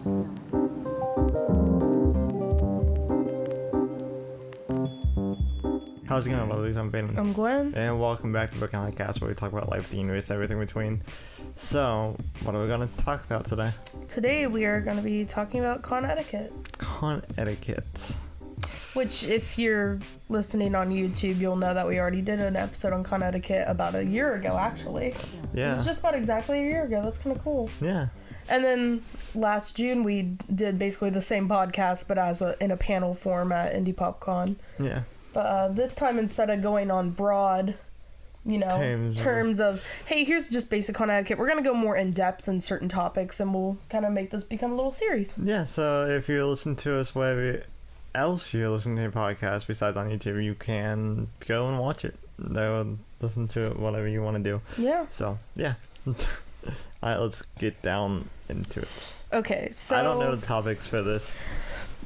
How's it going, lovelies? I'm Ben. I'm Gwen. And welcome back to Book Cast, where we talk about life, the universe, everything between. So, what are we going to talk about today? Today we are going to be talking about con etiquette. Con etiquette. Which, if you're listening on YouTube, you'll know that we already did an episode on con etiquette about a year ago, actually. Yeah. It was just about exactly a year ago. That's kind of cool. Yeah. And then last June we did basically the same podcast, but in a panel form at Indie PopCon. Yeah. But this time, instead of going on broad, terms of, hey, here's just basic con etiquette, we're going to go more in depth in certain topics, and we'll kind of make this become a little series. Yeah, so if you listen to us wherever else you're listening to your podcast besides on YouTube, you can go and watch it. Listen to it, whatever you want to do. Yeah. So, yeah. Alright, let's get down into it. Okay, so I don't know the topics for this.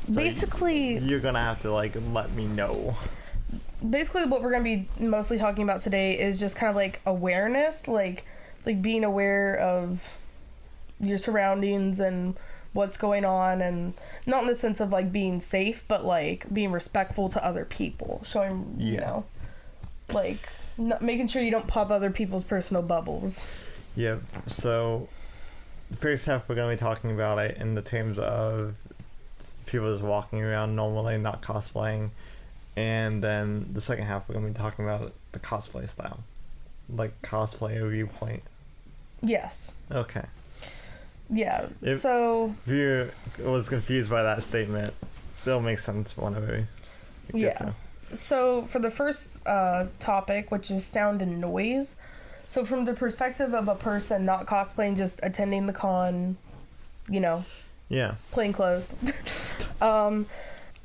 So basically, you're gonna have to let me know. Basically, what we're gonna be mostly talking about today is just kind of like awareness, like being aware of your surroundings and what's going on, and not in the sense of like being safe, but like being respectful to other people, showing making sure you don't pop other people's personal bubbles. Yeah. So the first half we're gonna be talking about it in the terms of people just walking around normally, not cosplaying. And then the second half, we're going to be talking about the cosplay style. Like, cosplay viewpoint. Yes. Okay. Yeah, so if you was confused by that statement, it'll make sense whenever we get there. So, for the first topic, which is sound and noise. So, from the perspective of a person not cosplaying, just attending the con, Yeah. plain clothes.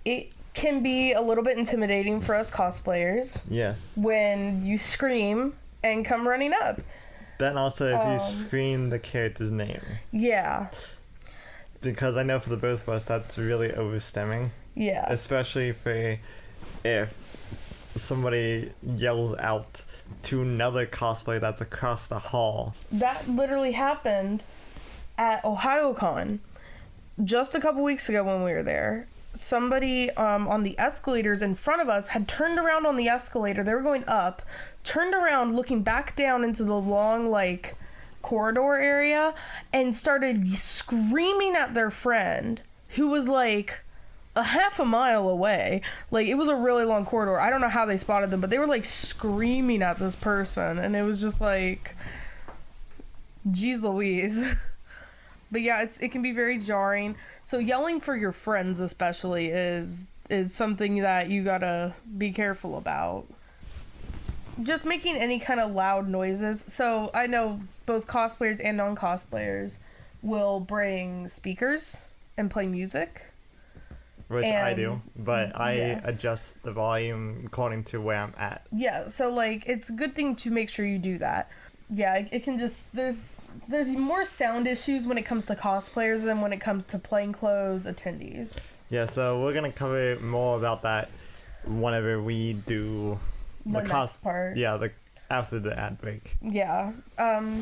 It can be a little bit intimidating for us cosplayers. Yes. When you scream and come running up. Then also if you scream the character's name. Yeah. Because I know for the both of us that's really overstemming. Yeah. Especially if somebody yells out to another cosplay that's across the hall. That literally happened at Ohayocon just a couple weeks ago when we were there. Somebody on the escalators in front of us had turned around on the escalator. They were going up, turned around, looking back down into the long, corridor area, and started screaming at their friend, who was, a half a mile away. It was a really long corridor. I don't know how they spotted them, but they were, screaming at this person, and it was just geez Louise. But yeah, it can be very jarring. So yelling for your friends especially is something that you gotta be careful about. Just making any kind of loud noises. So I know both cosplayers and non-cosplayers will bring speakers and play music. Which I do, but I adjust the volume according to where I'm at. Yeah, so it's a good thing to make sure you do that. Yeah, it can just, there's more sound issues when it comes to cosplayers than when it comes to plainclothes attendees. Yeah, so we're going to cover more about that whenever we do the next part. Yeah, after the ad break. Yeah.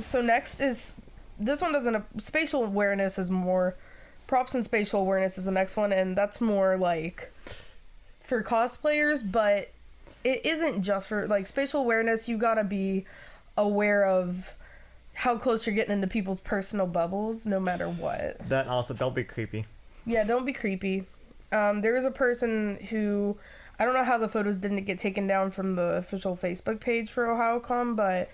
So next is, this one doesn't, spatial awareness is more, props and spatial awareness is the next one, and that's more for cosplayers, but it isn't just for, spatial awareness, you gotta be aware of how close you're getting into people's personal bubbles, no matter what. That also, don't be creepy. Yeah, don't be creepy. There was a person who, I don't know how the photos didn't get taken down from the official Facebook page for Ohayocon, but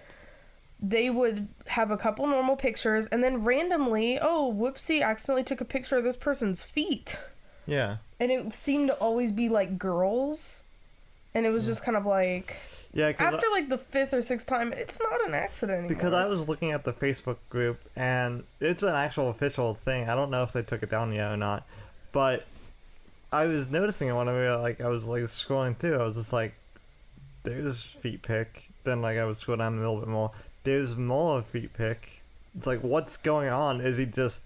they would have a couple normal pictures, and then randomly, whoopsie, accidentally took a picture of this person's feet. Yeah. And it seemed to always be, girls, and it was just kind of yeah, after the fifth or sixth time, it's not an accident anymore. Because I was looking at the Facebook group, and it's an actual official thing. I don't know if they took it down yet or not, but I was noticing it whenever I was scrolling through. I was just there's feet pic. Then I would scroll down a little bit more. There's more feet pic. It's what's going on? Is he just?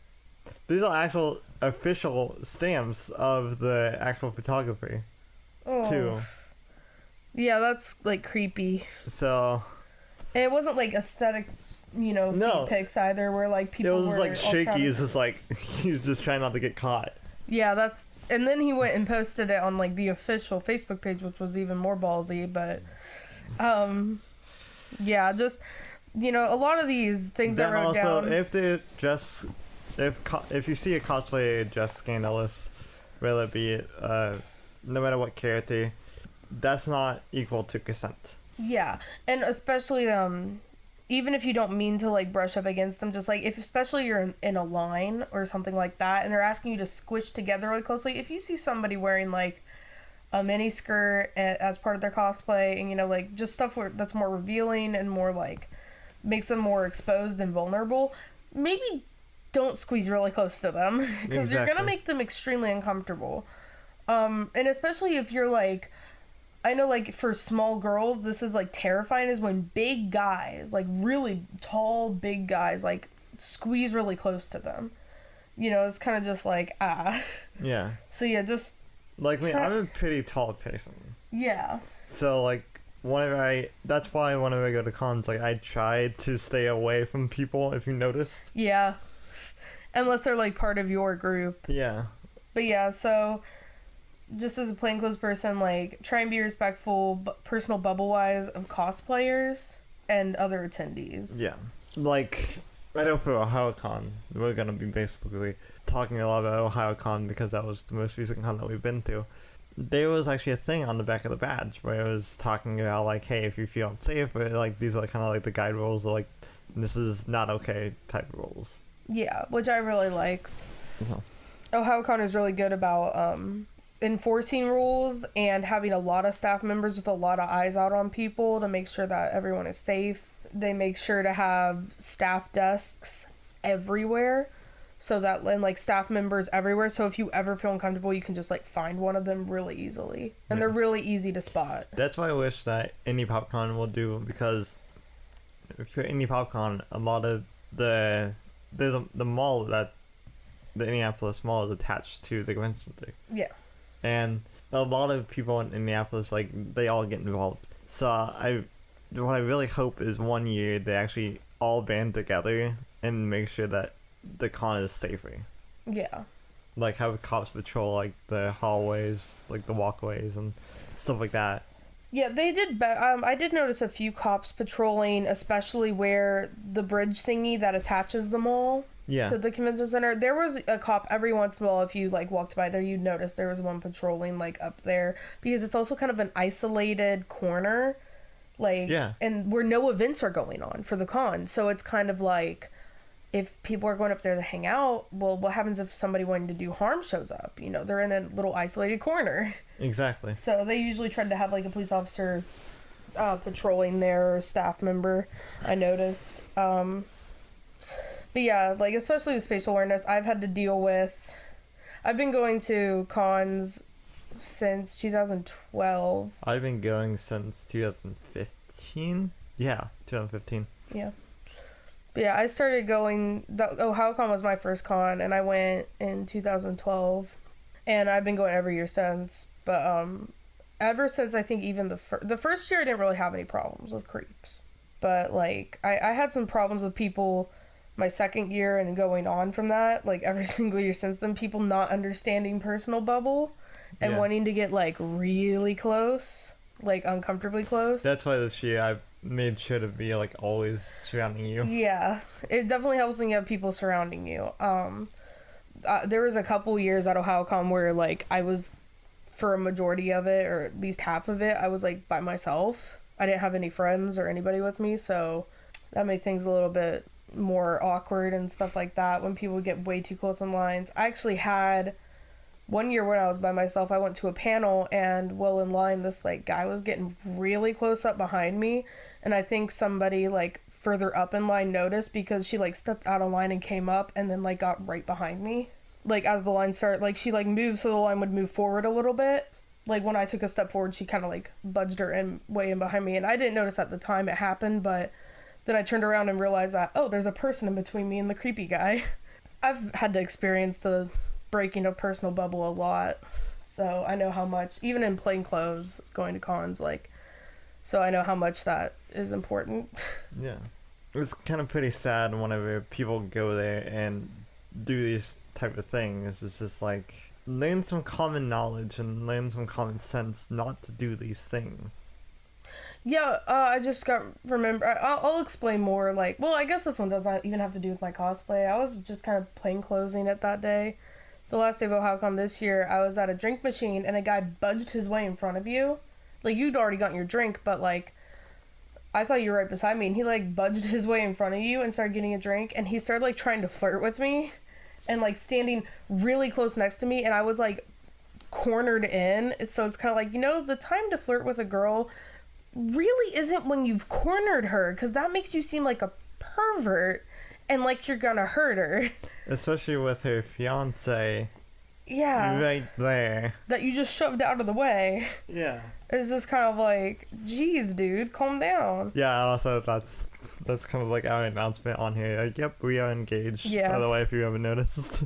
These are actual official stamps of the actual photography, too. Yeah, that's creepy. So And it wasn't aesthetic No. feed pics either, where like It people was were like all shaky. proud of- He's just like he was just trying not to get caught. Yeah, and then he went and posted it on like the official Facebook page, which was even more ballsy. But, yeah, just a lot of these things I Then wrote also, down. if you see a cosplay just scandalous, whether it be no matter what character, that's not equal to consent. Yeah, and especially even if you don't mean to like brush up against them, just like if especially you're in a line or something like that, and they're asking you to squish together really closely. If you see somebody wearing like a mini skirt as part of their cosplay, and like just stuff that's more revealing and more like makes them more exposed and vulnerable, maybe don't squeeze really close to them because you're gonna make them extremely uncomfortable. And especially if you're like, I know like for small girls, this is like terrifying, is when big guys, like really tall, big guys, like squeeze really close to them. It's kind of just like, Yeah. So yeah, just. Like me, I'm a pretty tall person. Yeah. So like, that's why whenever I go to cons, like I try to stay away from people, if you noticed. Yeah. Unless they're like part of your group. Yeah. But yeah, so just as a plainclothes person, like try and be respectful, personal bubble-wise, of cosplayers and other attendees. Yeah. Like, I know for Ohayocon, we're gonna be basically talking a lot about Ohayocon because that was the most recent con that we've been to. There was actually a thing on the back of the badge where it was talking about like, hey, if you feel unsafe, like these are kind of like the guide rules, like this is not okay type of rules. Yeah, which I really liked. So. Ohayocon is really good about enforcing rules and having a lot of staff members with a lot of eyes out on people to make sure that everyone is safe. They make sure to have staff desks everywhere, so that, and like staff members everywhere, so if you ever feel uncomfortable, you can just like find one of them really easily, and they're really easy to spot. That's why I wish that Indie PopCon will do, because if you're Indie PopCon, a lot of the mall, that the Indianapolis Mall is attached to the convention center. Yeah. And a lot of people in Indianapolis, like, they all get involved. So what I really hope is one year they actually all band together and make sure that the con is safer. Yeah. Like have cops patrol like the hallways, like the walkways and stuff like that. Yeah, they did. I did notice a few cops patrolling, especially where the bridge thingy that attaches the mall to the convention center. There was a cop every once in a while. If you like walked by there, you'd notice there was one patrolling like up there, because it's also kind of an isolated corner, like, and where no events are going on for the con. So it's kind of like, if people are going up there to hang out, well, what happens if somebody wanting to do harm shows up? They're in a little isolated corner. Exactly. So they usually tried to have like a police officer patrolling there, or a staff member, I noticed. But yeah, like especially with spatial awareness, I've been going to cons since 2012. I've been going since 2015. Yeah, 2015. Yeah. But yeah, I started going, Ohayocon was my first con, and I went in 2012, and I've been going every year since. But ever since, I think even the first year, I didn't really have any problems with creeps. But like, I had some problems with people my second year and going on from that, like every single year since then, people not understanding personal bubble and wanting to get like really close, like uncomfortably close. That's why this year I've made sure to be like always surrounding you. Yeah, it definitely helps when you have people surrounding you. There was a couple years at Ohayocon where like I was, for a majority of it, or at least half of it, I was like by myself. I didn't have any friends or anybody with me, so that made things a little bit more awkward and stuff like that when people would get way too close in lines. I actually had one year when I was by myself, I went to a panel, and while in line, this like guy was getting really close up behind me, and I think somebody like further up in line noticed, because she like stepped out of line and came up and then like got right behind me. Like as the line started, like she like moved so the line would move forward a little bit. Like when I took a step forward, she kind of like budged her way in behind me, and I didn't notice at the time it happened, but then I turned around and realized that, oh, there's a person in between me and the creepy guy. I've had to experience the breaking of personal bubble a lot, so I know how much, even in plain clothes, going to cons, like, so I know how much that is important. Yeah. it's kind of pretty sad whenever people go there and do these type of things. It's just like learn some common knowledge and learn some common sense not to do these things. Yeah, I just got remember. I'll explain more. Like, well, I guess this one doesn't even have to do with my cosplay. I was just kind of plain closing it that day. The last day of Ohayocon this year, I was at a drink machine and a guy budged his way in front of you. Like, you'd already gotten your drink, but like, I thought you were right beside me, and he like budged his way in front of you and started getting a drink, and he started like trying to flirt with me, and like standing really close next to me, and I was like cornered in. So it's kind of like, the time to flirt with a girl really isn't when you've cornered her, because that makes you seem like a pervert and like you're gonna hurt her. Especially with her fiance. Yeah. Right there. That you just shoved out of the way. Yeah. It's just kind of like, geez, dude, calm down. Yeah, also that's kind of like our announcement on here. Like, yep, we are engaged. Yeah. By the way, if you haven't noticed.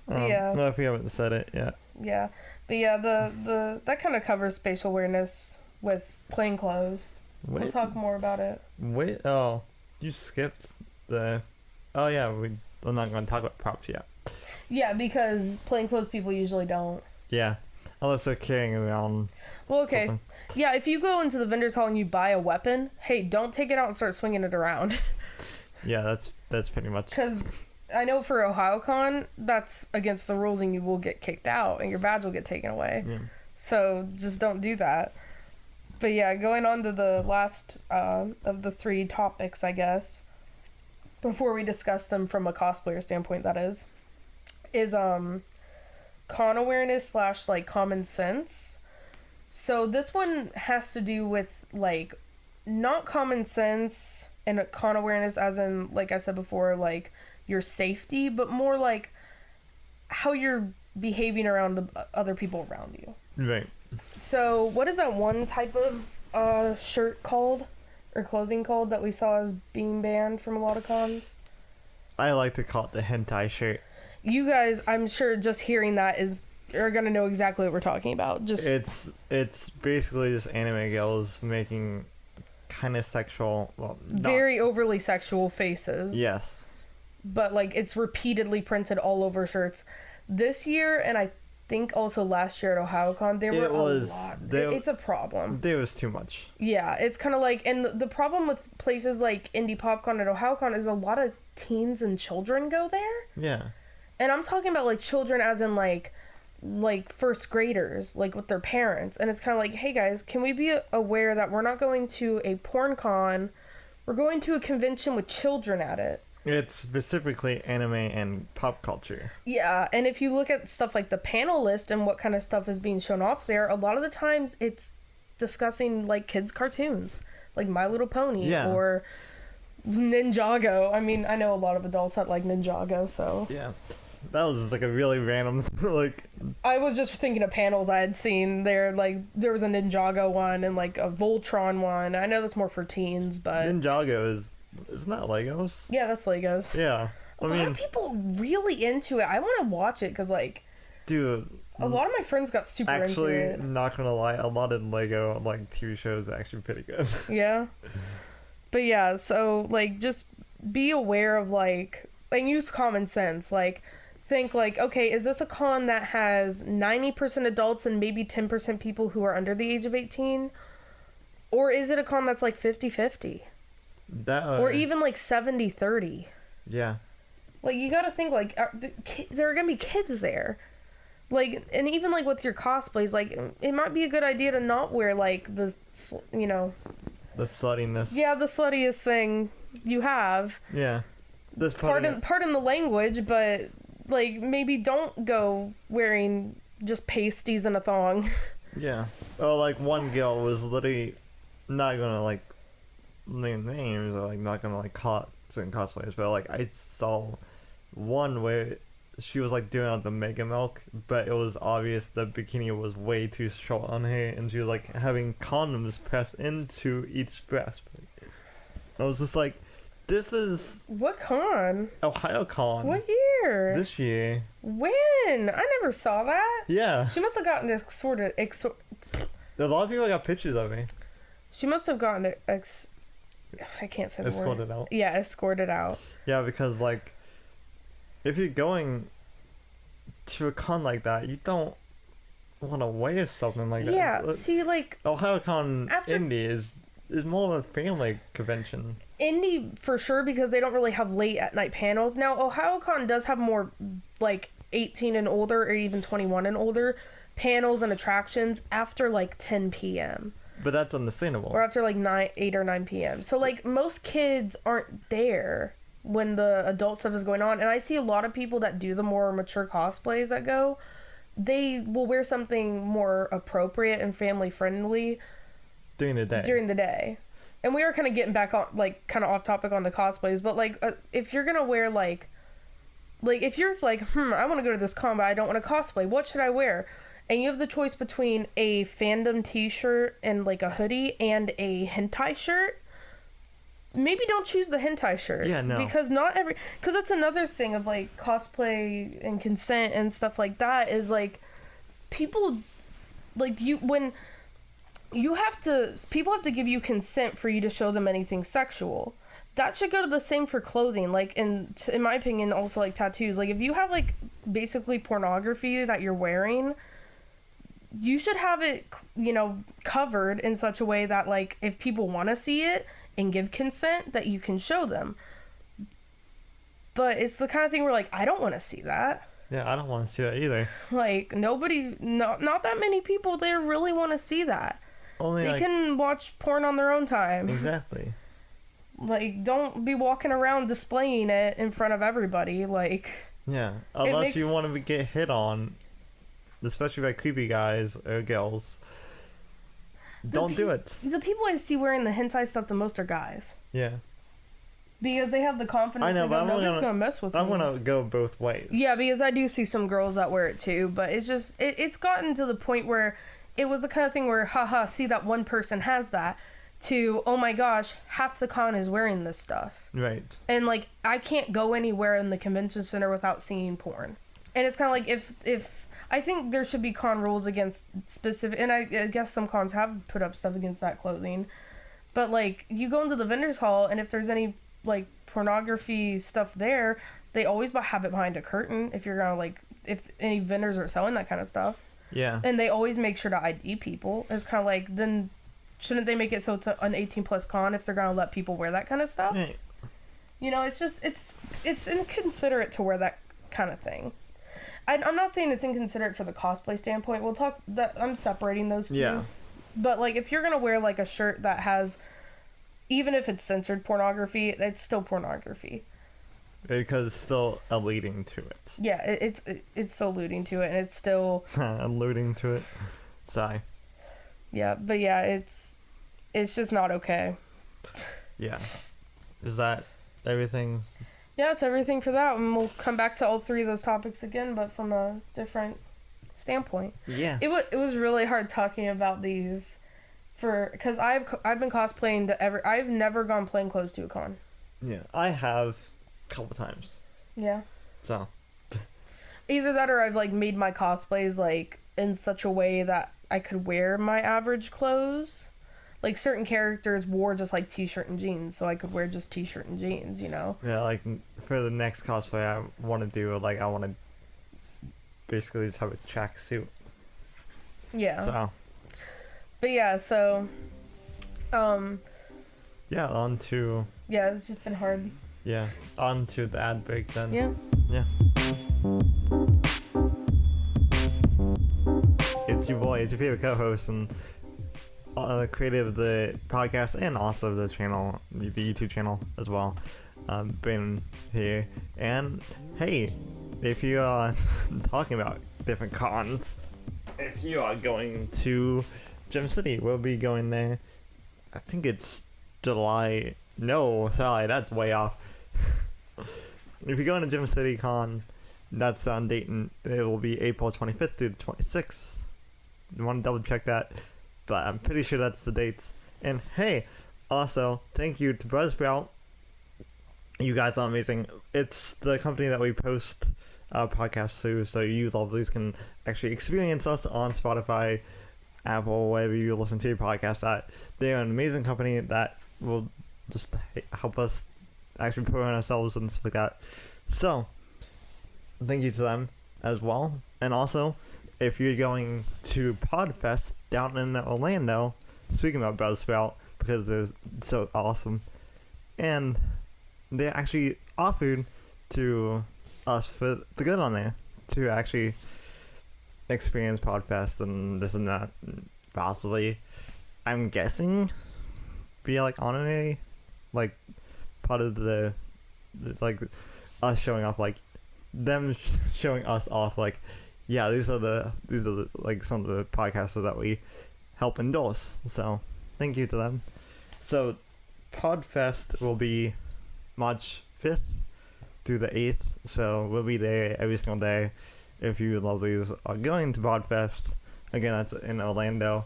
Yeah. Well, if we haven't said it yet. Yeah. But yeah, the that kind of covers spatial awareness with plain clothes. We'll talk more about it. Wait, oh, you skipped the... Oh yeah, we're not going to talk about props yet. Yeah, because plainclothes people usually don't. Yeah, unless they're carrying around. Well, okay. Something. Yeah, if you go into the vendor's hall and you buy a weapon, hey, don't take it out and start swinging it around. Yeah, that's pretty much. Because I know for Ohayocon, that's against the rules and you will get kicked out and your badge will get taken away. Yeah. So just don't do that. But yeah, going on to the last of the 3 topics, I guess, before we discuss them from a cosplayer standpoint, that is con awareness / like common sense. So this one has to do with like not common sense and con awareness as in, like I said before, like your safety, but more like how you're behaving around the other people around you. Right. So what is that one type of shirt called or clothing called that we saw as being banned from a lot of cons? I like to call it the hentai shirt. You guys, I'm sure just hearing that are gonna know exactly what we're talking about. Just it's basically just anime girls making kind of sexual, well, very overly sexual faces. Yes. But like it's repeatedly printed all over shirts. This year, and I think also last year at Ohayocon, there were a lot. It's a problem. There was too much. Yeah, it's kind of like, and the problem with places like Indie PopCon at Ohayocon is a lot of teens and children go there. Yeah. And I'm talking about like children as in like first graders, like with their parents. And it's kind of like, hey guys, can we be aware that we're not going to a porn con, we're going to a convention with children at it. It's specifically anime and pop culture. Yeah, and if you look at stuff like the panel list and what kind of stuff is being shown off there, a lot of the times it's discussing like kids' cartoons, like My Little Pony or Ninjago. I mean, I know a lot of adults that like Ninjago, so... Yeah. That was just like a really random, like... I was just thinking of panels I had seen there. Like, there was a Ninjago one and like a Voltron one. I know that's more for teens, but... Ninjago isn't that Legos? Yeah, that's Legos. Yeah. A lot of people really into it. I want to watch it because, like... Dude... A lot of my friends got super into it. Actually, not gonna lie, a lot of Lego, like, TV shows are actually pretty good. Yeah. But yeah, so, like, just be aware of, like... And use common sense. Like, think, like, okay, is this a con that has 90% adults and maybe 10% people who are under the age of 18? Or is it a con that's, like, 50-50? Or even like 70-30. Yeah. Like you gotta think like there are gonna be kids there, like, and even like with your cosplays, like it might be a good idea to not wear like the the sluttiness. Yeah, the sluttiest thing you have. Yeah. This pardon the language, but like maybe don't go wearing just pasties and a thong. Yeah. Oh, like one girl was literally not gonna like name names or like not gonna like call certain cosplayers, but like I saw one where she was like doing out the Mega Milk, but it was obvious the bikini was way too short on her, and she was like having condoms pressed into each breast. I was just like, this is what con? Ohayocon. What year? This year. When? I never saw that. Yeah. She must have gotten A lot of people got pictures of me. She must have gotten I can't say the word. Escorted out. Yeah, escorted out. Yeah, because like, if you're going to a con like that, you don't want to wear something like that. Yeah, see, like Ohayocon after Indie is more of a family convention. Indie for sure, because they don't really have late at night panels. Now Ohayocon does have more like 18 and older, or even 21 and older panels and attractions after like 10 p.m. But that's understandable. Or after like 8 or 9 p.m. So like most kids aren't there when the adult stuff is going on. And I see a lot of people that do the more mature cosplays that go, they will wear something more appropriate and family friendly during the day. And we are kind of getting back on, like, kind of off topic on the cosplays, but like if you're gonna wear like if you're like, I want to go to this con, but I don't want to cosplay, what should I wear? And you have the choice between a fandom t-shirt and like a hoodie and a hentai shirt. Maybe don't choose the hentai shirt. Yeah, no. Because because that's another thing of like cosplay and consent and stuff like that, is like people like people have to give you consent for you to show them anything sexual. That should go to the same for clothing, like, in my opinion, also like tattoos. Like if you have like basically pornography that you're wearing, you should have it, covered in such a way that, like, if people want to see it and give consent, that you can show them. But it's the kind of thing where, like, I don't want to see that. Yeah, I don't want to see that either. Like, not that many people there really want to see that. They can watch porn on their own time. Exactly. Like, don't be walking around displaying it in front of everybody, like... Yeah, unless you want to get hit on, especially by creepy guys or girls. Don't do it. The people I see wearing the hentai stuff the most are guys. Yeah. Because they have the confidence. I know, but nobody's gonna mess with me. I'm gonna go both ways. Yeah, because I do see some girls that wear it too, but it's just it's gotten to the point where it was the kind of thing where, haha, see that one person has that, to, oh my gosh, half the con is wearing this stuff. Right. And like, I can't go anywhere in the convention center without seeing porn. And it's kind of like, if I think there should be con rules against specific, and I guess some cons have put up stuff against that clothing, but like, you go into the vendor's hall, and if there's any like pornography stuff there, they always have it behind a curtain if you're gonna, like, if any vendors are selling that kind of stuff. Yeah. And they always make sure to ID people. It's kind of like, then shouldn't they make it so it's an 18 plus con if they're gonna let people wear that kind of stuff? Right. It's just it's inconsiderate to wear that kind of thing. I'm not saying it's inconsiderate for the cosplay standpoint. We'll talk that I'm separating those two. Yeah. But like, if you're gonna wear like a shirt that has, even if it's censored pornography, it's still pornography. Because it's still alluding to it. Yeah, it's still alluding to it, and it's still alluding to it. Sigh. Yeah, but yeah, it's just not okay. Yeah. Is that everything? Yeah, it's everything for that, and we'll come back to all three of those topics again, but from a different standpoint. Yeah. It was really hard talking about these, because I've been cosplaying I've never gone plain clothes to a con. Yeah, I have a couple times. Yeah. So. Either that, or I've like made my cosplays like in such a way that I could wear my average clothes. Like, certain characters wore just like t-shirt and jeans, so I could wear just t-shirt and jeans, Yeah, like for the next cosplay I want to do, like, I want to basically just have a tracksuit. Yeah. So. But yeah, so yeah, on to... Yeah, it's just been hard. Yeah, on to the ad break then. Yeah. Yeah. It's your boy, it's your favorite co-host, and creator of the podcast, and also the channel, the YouTube channel as well. Been here, and hey, if you are talking about different cons, if you are going to Gem City, we'll be going there. I think it's July. No, sorry, that's way off. If you're going to Gem City Con, that's on Dayton. It will be April 25th through the 26th. You want to double check that, but I'm pretty sure that's the dates. And hey, also, thank you to Buzzsprout. You guys are amazing. It's the company that we post our podcast to, so you lovelies can actually experience us on Spotify, Apple, wherever you listen to your podcast at. They're an amazing company that will just help us actually promote ourselves and stuff like that. So, thank you to them as well. And also, if you're going to Podfest down in Orlando, speaking about Buzzsprout, because they're so awesome, and they actually offered to us for the good on there to actually experience Podfest and this and that, possibly, I'm guessing, be like honorary, like part of the like us showing off, like them showing us off, like, yeah, these are the like some of the podcasters that we help endorse. So thank you to them. So Podfest will be March 5th through the 8th. So we'll be there every single day. If you lovelies are going to Podfest, again, that's in Orlando,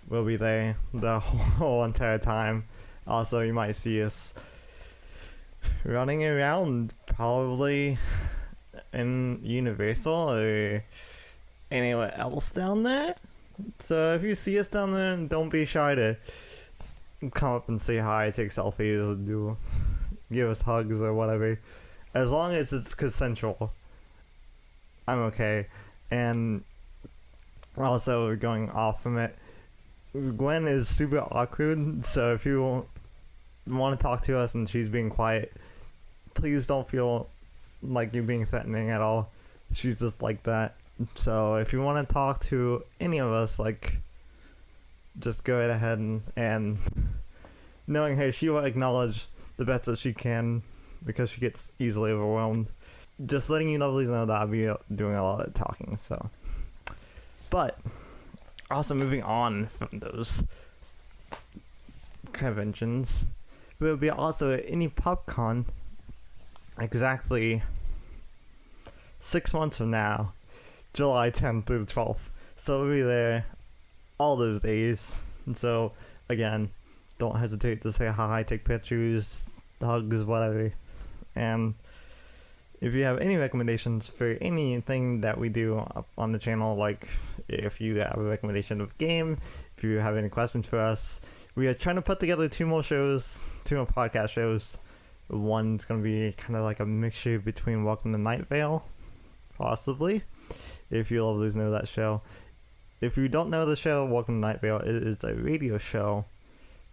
we'll be there the whole entire time. Also, you might see us running around, probably in Universal or anywhere else down there. So if you see us down there, don't be shy to come up and say hi, take selfies, and give us hugs or whatever. As long as it's consensual, I'm okay. And also, going off from it, Gwen is super awkward, so if you want to talk to us and she's being quiet, please don't feel like you're being threatening at all. She's just like that. So if you want to talk to any of us, like, just go right ahead and knowing her, she will acknowledge the best that she can because she gets easily overwhelmed. Just letting you lovelies know that I'll be doing a lot of talking. So, but also moving on from those conventions, we'll be also at any PopCon exactly 6 months from now, July 10th through the 12th. So we'll be there all those days. And so, again, don't hesitate to say hi, take pictures, hugs, whatever. And if you have any recommendations for anything that we do up on the channel, like if you have a recommendation of a game, if you have any questions for us, we are trying to put together 2 more podcast shows. One's going to be kind of like a mixture between Welcome to Night Vale, possibly, if you lovelies know that show. If you don't know the show, Welcome to Night Vale, it is a radio show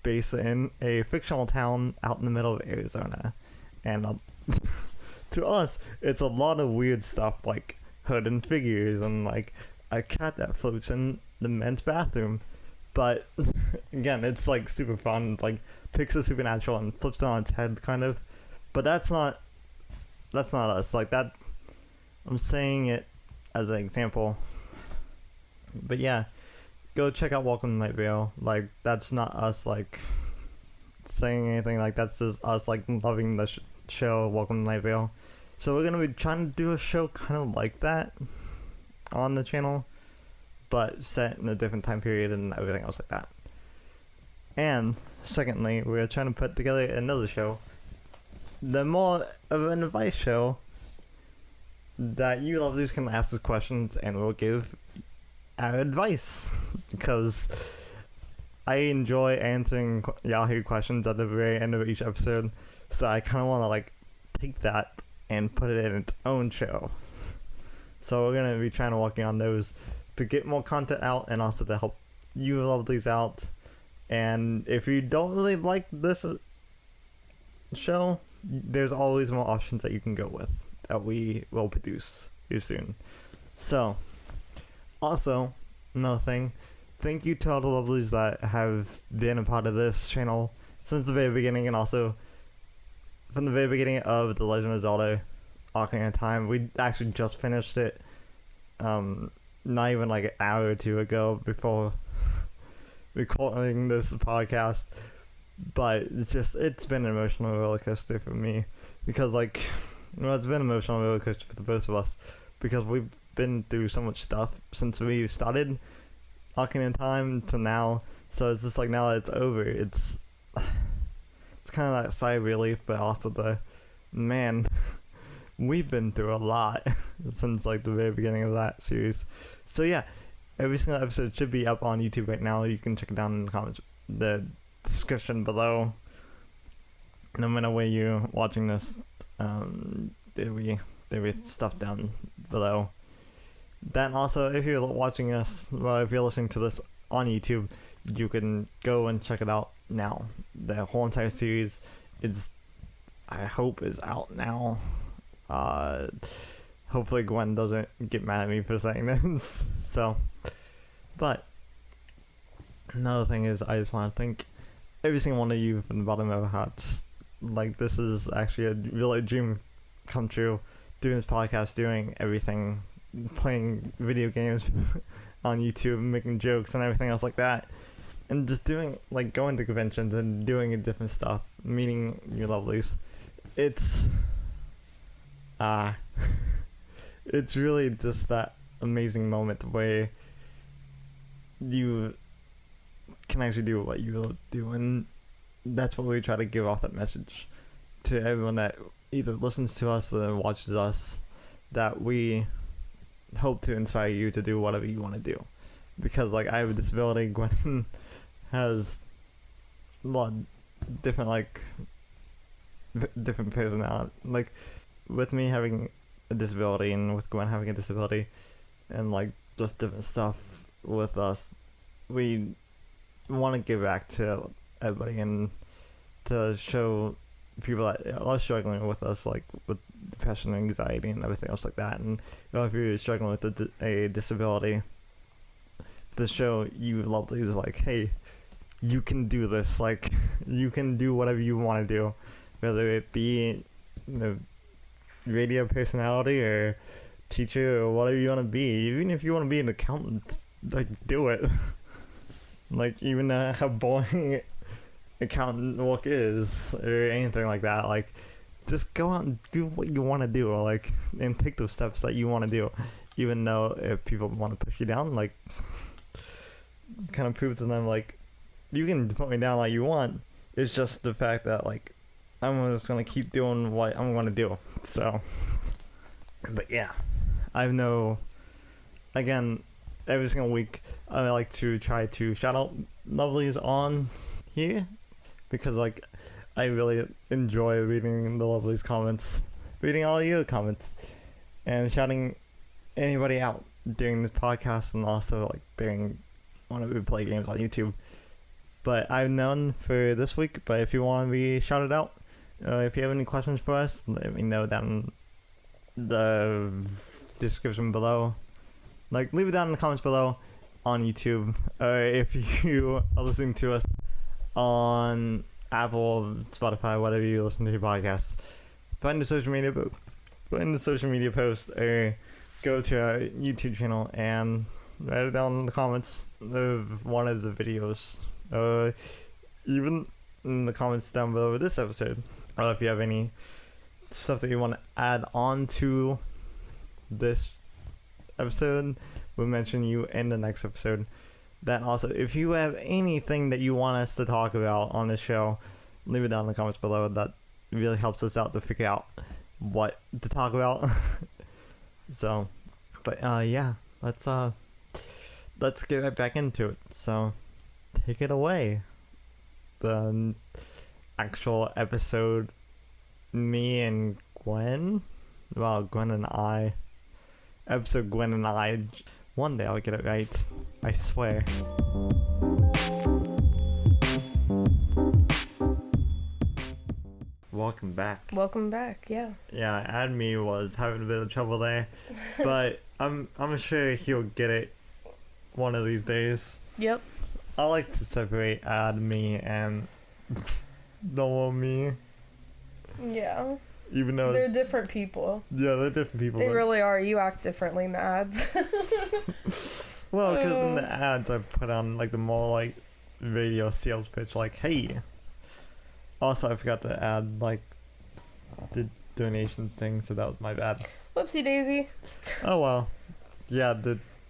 based in a fictional town out in the middle of Arizona. And to us, it's a lot of weird stuff like hidden figures and like a cat that floats in the men's bathroom. But again, it's like super fun, like takes the supernatural and flips it on its head, kind of. But that's not us. Like that, I'm saying it as an example. But yeah, go check out Welcome to Night Vale. Like that's not us like saying anything. Like that's just us like loving the show Welcome to Night Vale. So we're gonna be trying to do a show kind of like that on the channel, but set in a different time period and everything else like that. And secondly, we're trying to put together another show, the more of an advice show that you lovelies can ask us questions and we'll give our advice, because I enjoy answering Yahoo questions at the very end of each episode, so I kind of want to like take that and put it in its own show. So we're going to be trying to working on those to get more content out and also to help you lovelies out. And if you don't really like this show, there's always more options that you can go with that we will produce here soon. So, also, another thing, thank you to all the lovelies that have been a part of this channel since the very beginning, and also from the very beginning of The Legend of Zelda Ocarina of Time. We actually just finished it not even like an hour or two ago before recording this podcast, but it's been an emotional roller coaster for me, because like, it's been an emotional roller coaster for the both of us, because we've been through so much stuff since we started Ocarina of Time to now. So it's just like, now that it's over, it's kind of that sigh of relief, but also man, we've been through a lot since like the very beginning of that series. So yeah, every single episode should be up on YouTube right now. You can check it down in the comments, the description below. no matter where you're watching this, there'll be stuff down below. Then also, if you're watching us, well, if you're listening to this on YouTube, you can go and check it out now. The whole entire series I hope, is out now. Hopefully Gwen doesn't get mad at me for saying this. So, but another thing is, I just want to thank every single one of you from the bottom of our hearts. Like, this is actually a really dream come true, doing this podcast, doing everything, playing video games on YouTube, making jokes and everything else like that, and just doing, like, going to conventions and doing different stuff, meeting your lovelies. It's it's really just that amazing moment where you can actually do what you do, and that's what we try to give off, that message to everyone that either listens to us or watches us, that we hope to inspire you to do whatever you want to do. Because, like, I have a disability, Gwen has a lot of different, like, different personality. Like, with me having a disability and with Gwen having a disability and, like, just different stuff with us, we want to give back to everybody and to show people that are struggling with us, like with depression and anxiety and everything else like that. And if you're struggling with a disability, to show you lovelies, like, hey, you can do this. Like, you can do whatever you want to do, whether it be, you know, radio personality or teacher or whatever you want to be. Even if you want to be an accountant, like, do it. Like, even how boring accountant work is or anything like that, like, just go out and do what you want to do, or, like, and take those steps that you want to do, even though if people want to push you down, like, kind of prove to them, like, you can put me down like you want. It's just the fact that, like, I'm just gonna keep doing what I'm gonna do. So, but yeah, I know, again, every single week I like to try to shout out lovelies on here, because, like, I really enjoy reading the lovelies comments, reading all your comments, and shouting anybody out during this podcast, and also, like, during when we play games on YouTube. But I have none for this week. But if you want to be shouted out, if you have any questions for us, let me know down in the description below. Like, leave it down in the comments below on YouTube. If you are listening to us on Apple, Spotify, whatever you listen to your podcast, find the social media post, or go to our YouTube channel and write it down in the comments of one of the videos. Even in the comments down below this episode. Or if you have any stuff that you want to add on to this episode, we'll mention you in the next episode. Then also, if you have anything that you want us to talk about on the show, leave it down in the comments below. That really helps us out to figure out what to talk about. So, but yeah, let's get right back into it. So, take it away. The actual episode, me and Gwen, well, Gwen and I, episode Gwen and I, one day I'll get it right, I swear. Welcome back, yeah. Yeah, Adme was having a bit of trouble there, but I'm sure he'll get it one of these days. Yep. I like to separate Adme and normal me. Yeah. Even though they're different people. Yeah, they're different people. They really are. You act differently in the ads. Well, because in the ads I put on, like, the more, like, radio sales pitch, like, hey. Also, I forgot to add, like, the donation thing, so that was my bad. Whoopsie daisy. Oh well. Yeah,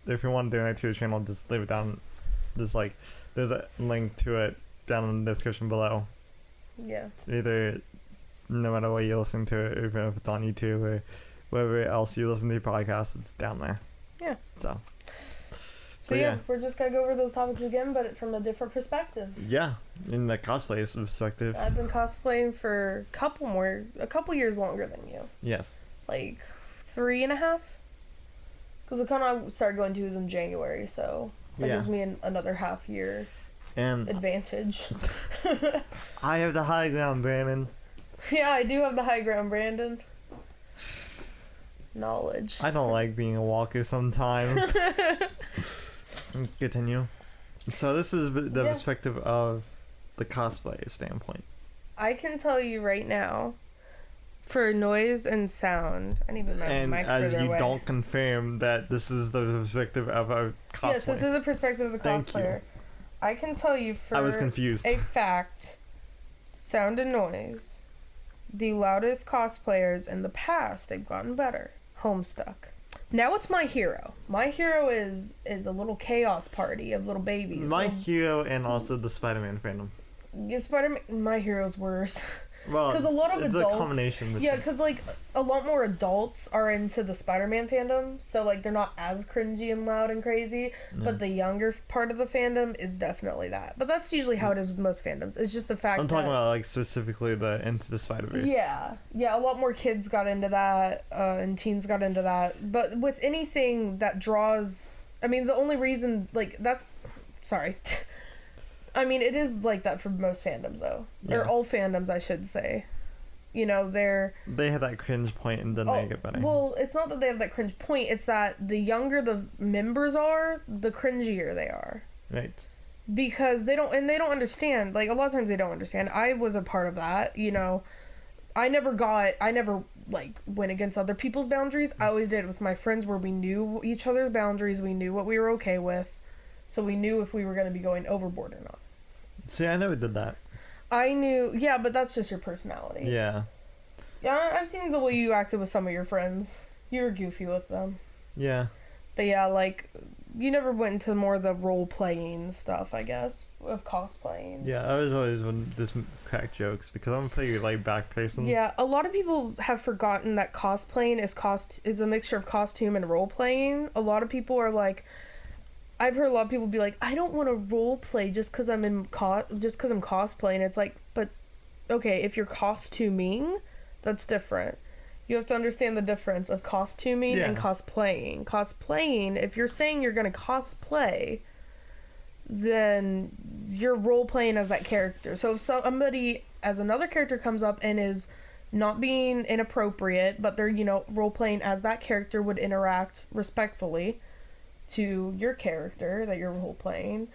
if you want to donate to the channel, just leave it down. Just, like, there's a link to it down in the description below. Yeah. Either, no matter what you listen to it, even if it's on YouTube or wherever else you listen to your podcast, it's down there. Yeah. So But yeah, we're just gonna go over those topics again, but from a different perspective. Yeah, in the cosplay perspective. I've been cosplaying for a couple years longer than you. Yes. Like 3.5. Because the con I started going to was in January, so that gives me another half year and advantage. I have the high ground, Brandon. Yeah, I do have the high ground, Brandon. Knowledge. I don't like being a walker sometimes. Continue. So this is the perspective of the cosplayer standpoint. I can tell you right now, for noise and sound, I need to move my mic as further you away. don't confirm that this is the perspective of a cosplayer. Yes, this is the perspective of the Thank cosplayer. I can tell you for I was confused. a fact, sound and noise, the loudest cosplayers in the past, they've gotten better. Homestuck. Now it's my hero. My hero is a little chaos party of little babies. My hero and also the Spider-Man fandom. Yeah, Spider-Man. My hero's worse. Well, because a lot of it's adults. a combination. Yeah, because like a lot more adults are into the Spider-Man fandom, so like they're not as cringy and loud and crazy. But the younger part of the fandom is definitely that. But that's usually how it is with most fandoms. It's just a fact. I'm talking about like specifically the Into the Spider-Verse. Yeah, a lot more kids got into that, and teens got into that. But with anything that draws, I mean, the only reason like that's, sorry. I mean, it is like that for most fandoms, though. They're all fandoms, I should say. You know, they have that cringe point and then they get better. Well, it's not that they have that cringe point. It's that the younger the members are, the cringier they are. Right. Because they don't understand. Like, a lot of times they don't understand. I was a part of that, you know. I never, like, went against other people's boundaries. I always did it with my friends where we knew each other's boundaries. We knew what we were okay with. So we knew if we were going to be going overboard or not. See, I never did that. I knew, yeah, but that's just your personality. Yeah. Yeah, I've seen the way you acted with some of your friends. You were goofy with them. Yeah. But yeah, like, you never went into more of the role-playing stuff, I guess, of cosplaying. Yeah, I was always one just crack jokes because I'm a pretty laid-back person. Yeah, a lot of people have forgotten that cosplaying is a mixture of costume and role-playing. A lot of people are like, I've heard a lot of people be like, I don't want to role play just because I'm cosplaying. It's like, but okay, if you're costuming, that's different. You have to understand the difference of costuming and cosplaying. Cosplaying, if you're saying you're going to cosplay, then you're role playing as that character. So if somebody as another character comes up and is not being inappropriate, but they're, you know, role playing as that character would interact respectfully to your character that you're role playing,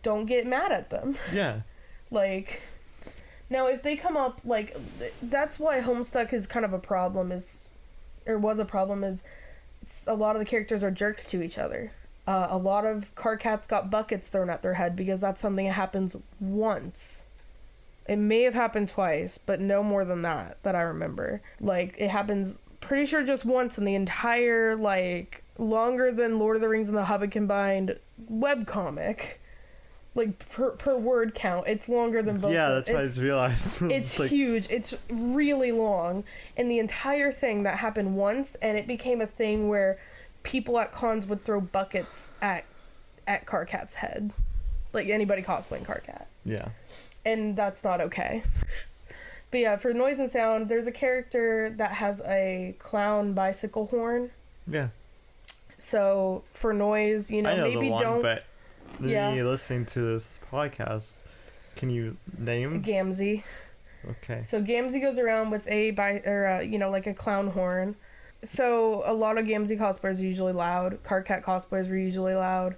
don't get mad at them. Yeah. Like, now if they come up, like, that's why Homestuck is kind of a problem, is a lot of the characters are jerks to each other. A lot of car cats got buckets thrown at their head because that's something that happens once. It may have happened twice, but no more than that I remember. Like, it happens pretty sure just once in the entire, like, longer than Lord of the Rings and the Hobbit combined webcomic. Like, per word count, it's longer than both. Yeah, that's what I just realized. It's like, huge. It's really long. And the entire thing that happened once, and it became a thing where people at cons would throw buckets at Carcat's head. Like, anybody cosplaying Carcat. Yeah. And that's not okay. But yeah, for noise and sound, there's a character that has a clown bicycle horn. Yeah. So for noise, you know, I know maybe the one, don't. But me listening to this podcast, can you name Gamzee? Okay. So Gamzee goes around with like a clown horn. So a lot of Gamzee cosplayers are usually loud. Carcat cosplayers were usually loud.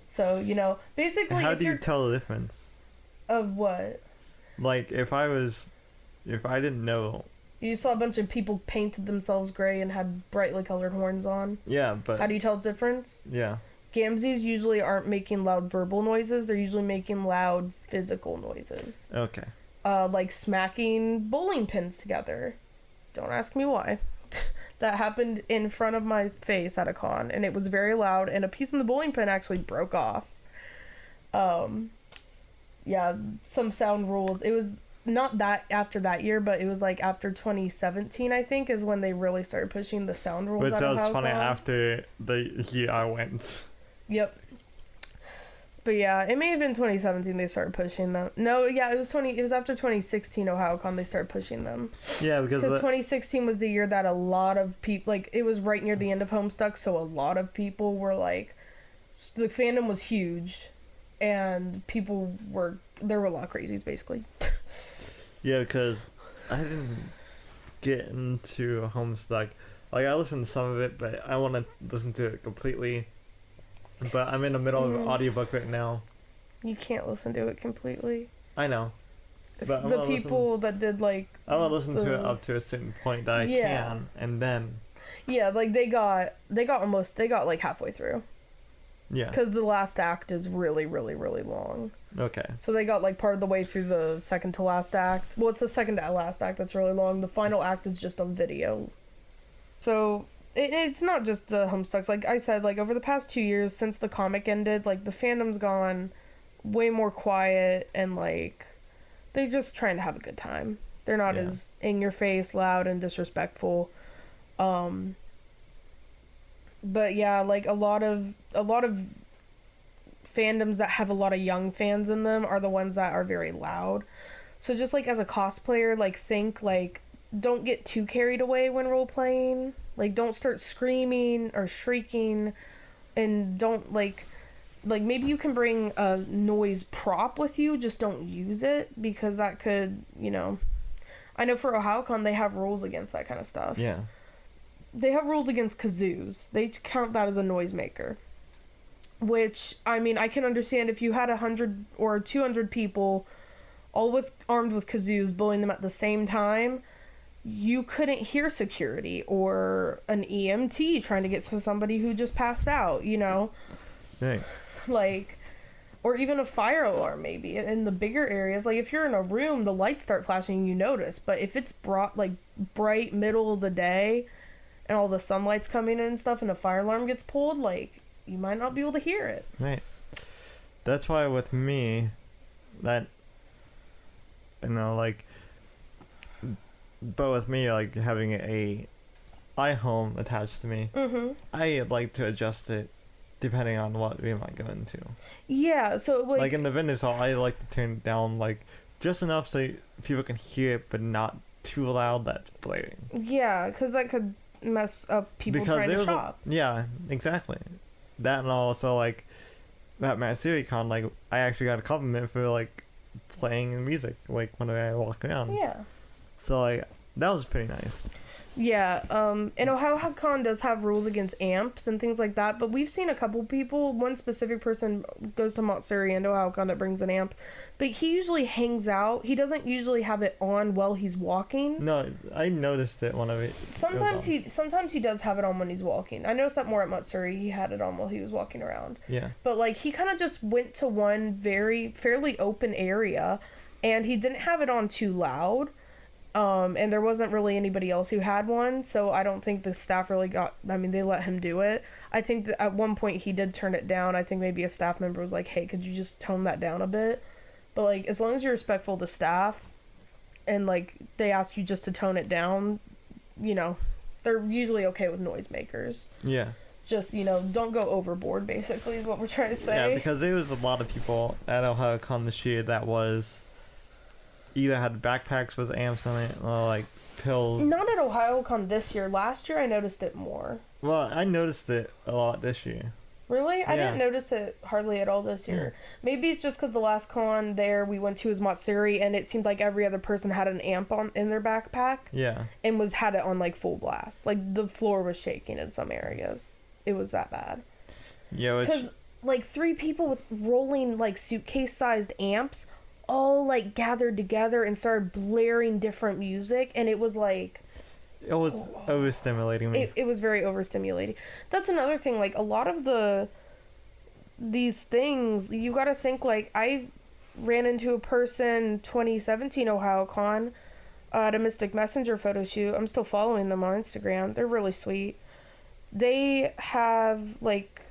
So, you know, basically, how do you tell the difference? Of what? Like, if I didn't know. You saw a bunch of people painted themselves gray and had brightly colored horns on. Yeah, but... How do you tell the difference? Yeah. Gamzees usually aren't making loud verbal noises. They're usually making loud physical noises. Okay. Like smacking bowling pins together. Don't ask me why. That happened in front of my face at a con, and it was very loud, and a piece of the bowling pin actually broke off. Yeah, some sound rules. It was not that after that year, but it was like after 2017, I think, is when they really started pushing the sound rules. Which out of was funny Ohayocon. after the year I went. Yep. But yeah, it may have been 2017 they started pushing them. No, yeah, it was after 2016 Ohayocon they started pushing them. Yeah, because 2016 was the year that a lot of people, like, it was right near the end of Homestuck, so a lot of people were like, the fandom was huge, and there were a lot of crazies, basically. Yeah, because I didn't get into Homestuck. Like, I listened to some of it, but I want to listen to it completely. But I'm in the middle of an audiobook right now. You can't listen to it completely. I know. But the people that did, like... I want to listen to it up to a certain point that I can, and then... Yeah, like, they got like, halfway through. Yeah. Because the last act is really, really, really long. Okay. So they got, like, part of the way through the second to last act. Well, it's the second to last act that's really long. The final act is just on video. So... It's not just the Homestucks. Like I said, like, over the past 2 years since the comic ended, like, the fandom's gone way more quiet, and, like, they're just trying to have a good time. They're not as in your face, loud, and disrespectful. But yeah, like, a lot of fandoms that have a lot of young fans in them are the ones that are very loud. So just, like, as a cosplayer, like, think, like, don't get too carried away when role playing. Like, don't start screaming or shrieking, and don't, like, maybe you can bring a noise prop with you, just don't use it, because that could, you know... I know for Ohayocon, they have rules against that kind of stuff. Yeah. They have rules against kazoos. They count that as a noisemaker. Which, I mean, I can understand if you had 100 or 200 people all armed with kazoos blowing them at the same time... You couldn't hear security or an EMT trying to get to somebody who just passed out, you know? Right. Like, or even a fire alarm, maybe. In the bigger areas, like, if you're in a room, the lights start flashing, you notice. But if it's bright middle of the day and all the sunlight's coming in and stuff and a fire alarm gets pulled, like, you might not be able to hear it. Right. That's why with me, that, you know, like... But with me, like, having a iHome attached to me, I like to adjust it depending on what room I go into. Yeah, so, like in the vendor's hall, I like to turn it down, like, just enough so people can hear it, but not too loud that's blaring. Yeah, because that could mess up people trying to shop. Yeah, exactly. That, and also, like, at Ohayocon, like, I actually got a compliment for, like, playing music, like, when I walk around. Yeah. So, like, that was pretty nice. Yeah, and Ohayocon does have rules against amps and things like that, but we've seen a couple people, one specific person goes to Matsuri and Ohayocon that brings an amp, but he usually hangs out. He doesn't usually have it on while he's walking. No, I noticed it when Sometimes he does have it on when he's walking. I noticed that more at Matsuri. He had it on while he was walking around. Yeah. But, like, he kind of just went to one fairly open area, and he didn't have it on too loud. And there wasn't really anybody else who had one, so I don't think the staff really they let him do it. I think that at one point he did turn it down. I think maybe a staff member was like, hey, could you just tone that down a bit? But, like, as long as you're respectful to staff, and, like, they ask you just to tone it down, you know, they're usually okay with noisemakers. Yeah. Just, you know, don't go overboard, basically, is what we're trying to say. Yeah, because there was a lot of people at Ohayocon this year that was... either had backpacks with amps on it or, like, pills. Not at Ohayocon this year. Last year I noticed it more. Well, I noticed it a lot this year. Really? I Yeah. didn't notice it hardly at all this year. Maybe it's just because the last con there we went to was Matsuri, and it seemed like every other person had an amp in their backpack. Yeah. And had it on, like, full blast. Like, the floor was shaking in some areas. It was that bad. Yeah, because, like, 3 people with rolling, like, suitcase-sized amps all, like, gathered together and started blaring different music, and it was like... It was overstimulating me. It was very overstimulating. That's another thing, like, a lot of these things, you gotta think, like, I ran into a person 2017 Ohayocon at a Mystic Messenger photo shoot. I'm still following them on Instagram. They're really sweet. They have, like...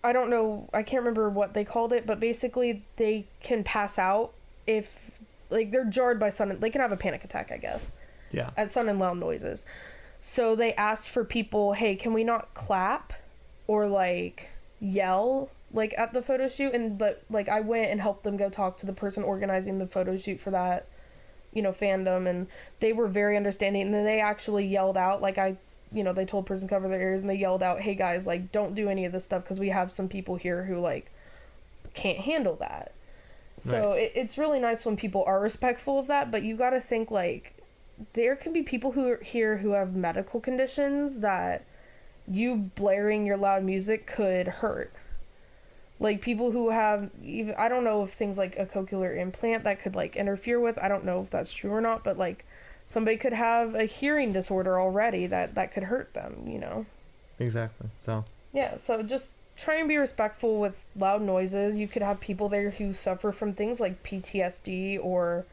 I don't know, I can't remember what they called it, but basically they can pass out if, like, they're jarred by sudden, they can have a panic attack, I guess. Yeah. At sudden loud noises. So they asked for people, hey, can we not clap or, like, yell like at the photo shoot, and but like I went and helped them go talk to the person organizing the photo shoot for that, fandom, and they were very understanding, and then they actually yelled out, like they told person cover their ears, and they yelled out, hey guys, like don't do any of this stuff because we have some people here who like can't handle that. So Right. it's really nice when people are respectful of that, but you got to think like there can be people who are here who have medical conditions that you blaring your loud music could hurt. Like people who have even, I don't know if things like a cochlear implant that could like interfere with, I don't know if that's true or not, but like somebody could have a hearing disorder already that could hurt them. Exactly. So. Yeah, so just try and be respectful with loud noises. You could have people there who suffer from things like PTSD or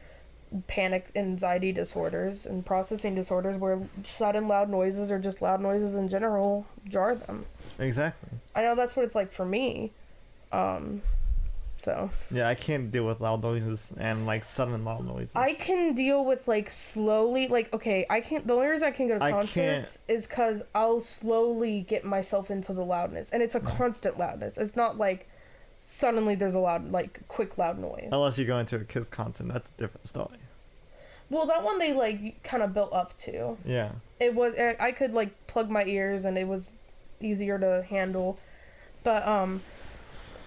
panic anxiety disorders and processing disorders where sudden loud noises or just loud noises in general jar them. Exactly. I know that's what it's like for me. So Yeah, I can't deal with loud noises and like sudden loud noises. I can deal with like slowly, like, okay, I can't, the only reason I can go to concerts is because I'll slowly get myself into the loudness, and it's a constant loudness. It's not like suddenly there's a loud, like, quick loud noise. Unless you go into a Kiss concert, that's a different story. Well, that one they like kind of built up to. Yeah. It was, I could like plug my ears and it was easier to handle. But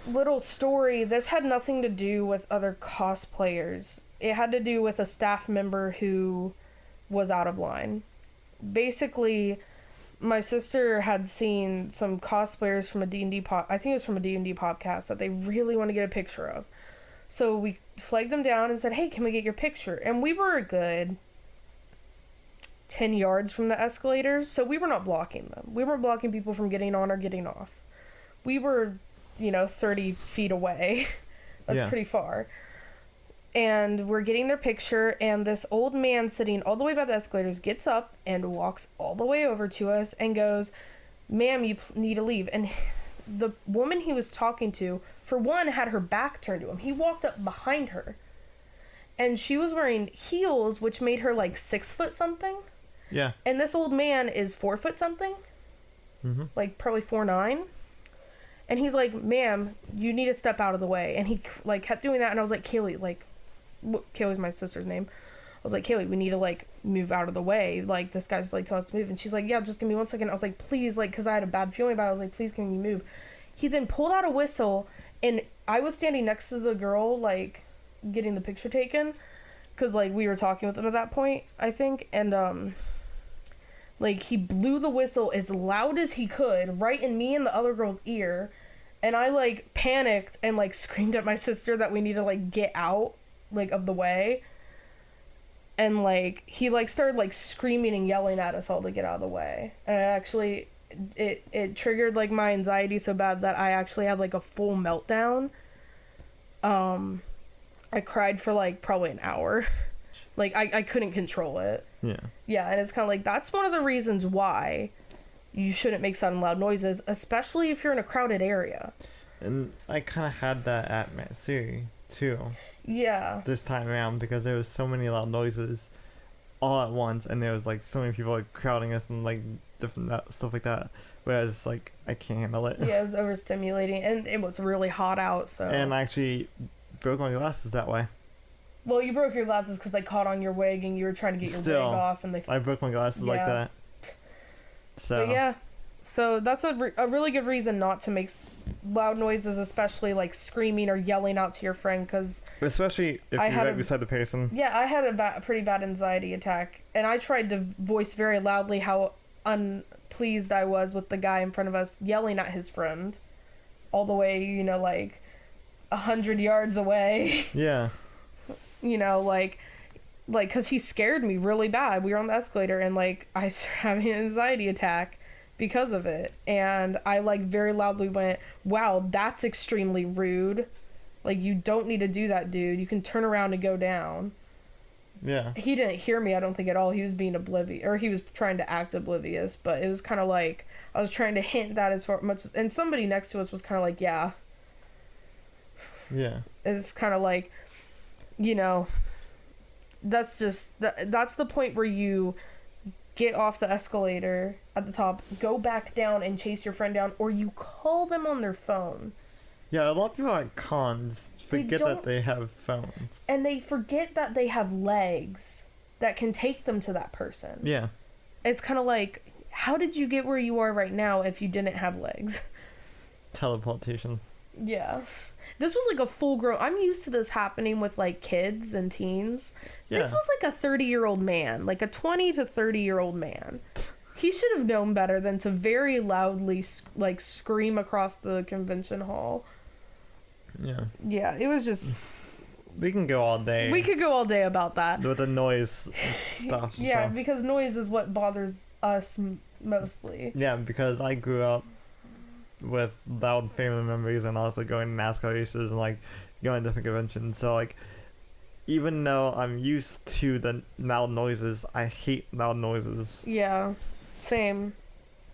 little story, this had nothing to do with other cosplayers. It had to do with a staff member who was out of line. Basically, my sister had seen some cosplayers from a D&D I think it was from a D&D podcast that they really want to get a picture of. So we flagged them down and said, hey, can we get your picture? And we were a good 10 yards from the escalators, so we were not blocking them. We weren't blocking people from getting on or getting off. We were 30 feet away. That's pretty far. And we're getting their picture, and this old man sitting all the way by the escalators gets up and walks all the way over to us and goes, ma'am, you need to leave. And the woman he was talking to, for one, had her back turned to him. He walked up behind her, and she was wearing heels, which made her like 6 foot something. Yeah. And this old man is 4 foot something. Mm-hmm. Like probably 4'9". And he's like, ma'am, you need to step out of the way. And he like kept doing that, and I was like, Kaylee, like, Kaylee's my sister's name. I was like, Kaylee, we need to like move out of the way. Like, this guy's like telling us to move. And she's like, yeah, just give me 1 second. I was like, please, like, because I had a bad feeling about it. I was like, please, can you move? He then pulled out a whistle, and I was standing next to the girl, like, getting the picture taken, because like we were talking with them at that point, I think. And like, he blew the whistle as loud as he could right in me and the other girl's ear, and I like panicked and like screamed at my sister that we need to like get out like of the way. And like he like started like screaming and yelling at us all to get out of the way, and actually it triggered like my anxiety so bad that I actually had like a full meltdown. I cried for like probably an hour. Like I couldn't control it. Yeah, and it's kind of like that's one of the reasons why you shouldn't make sudden loud noises, especially if you're in a crowded area. And I kind of had that at Matsuri too. Yeah. This time around, because there was so many loud noises all at once, and there was like so many people like crowding us and like different stuff like that. Whereas like I can't handle it. Yeah, it was overstimulating, and it was really hot out. So. And I actually broke my glasses that way. Well, you broke your glasses because they caught on your wig, and you were trying to get your wig off, and I broke my glasses like that. So. But yeah. So that's a really good reason not to make loud noises, especially like screaming or yelling out to your friend, because especially if you're right beside the person. Yeah, I had a pretty bad anxiety attack, and I tried to voice very loudly how unpleased I was with the guy in front of us yelling at his friend, all the way, like 100 yards away. Yeah. Like, because he scared me really bad. We were on the escalator, and like I was having an anxiety attack because of it, and I like very loudly went, wow, that's extremely rude, like you don't need to do that, dude, you can turn around and go down. Yeah. He didn't hear me, I don't think, at all. He was being oblivious, or he was trying to act oblivious, but it was kind of like I was trying to hint that as much, and somebody next to us was kind of like, yeah, it's kind of like, that's just that's the point where you get off the escalator at the top, go back down and chase your friend down, or you call them on their phone. Yeah, a lot of people at cons forget that they have phones. And they forget that they have legs that can take them to that person. Yeah. It's kind of like, how did you get where you are right now if you didn't have legs? Teleportation. Yeah. This was like a full grown... I'm used to this happening with like kids and teens. Yeah. This was like a 30-year-old man. Like a 20 to 30-year-old man. He should have known better than to very loudly like scream across the convention hall. Yeah. Yeah, it was just... We can go all day. We could go all day about that. With the noise stuff. Yeah, because noise is what bothers us mostly. Yeah, because I grew up with loud family members and also going to NASCAR races and like going to different conventions. So like, even though I'm used to the loud noises, I hate loud noises. Yeah, same.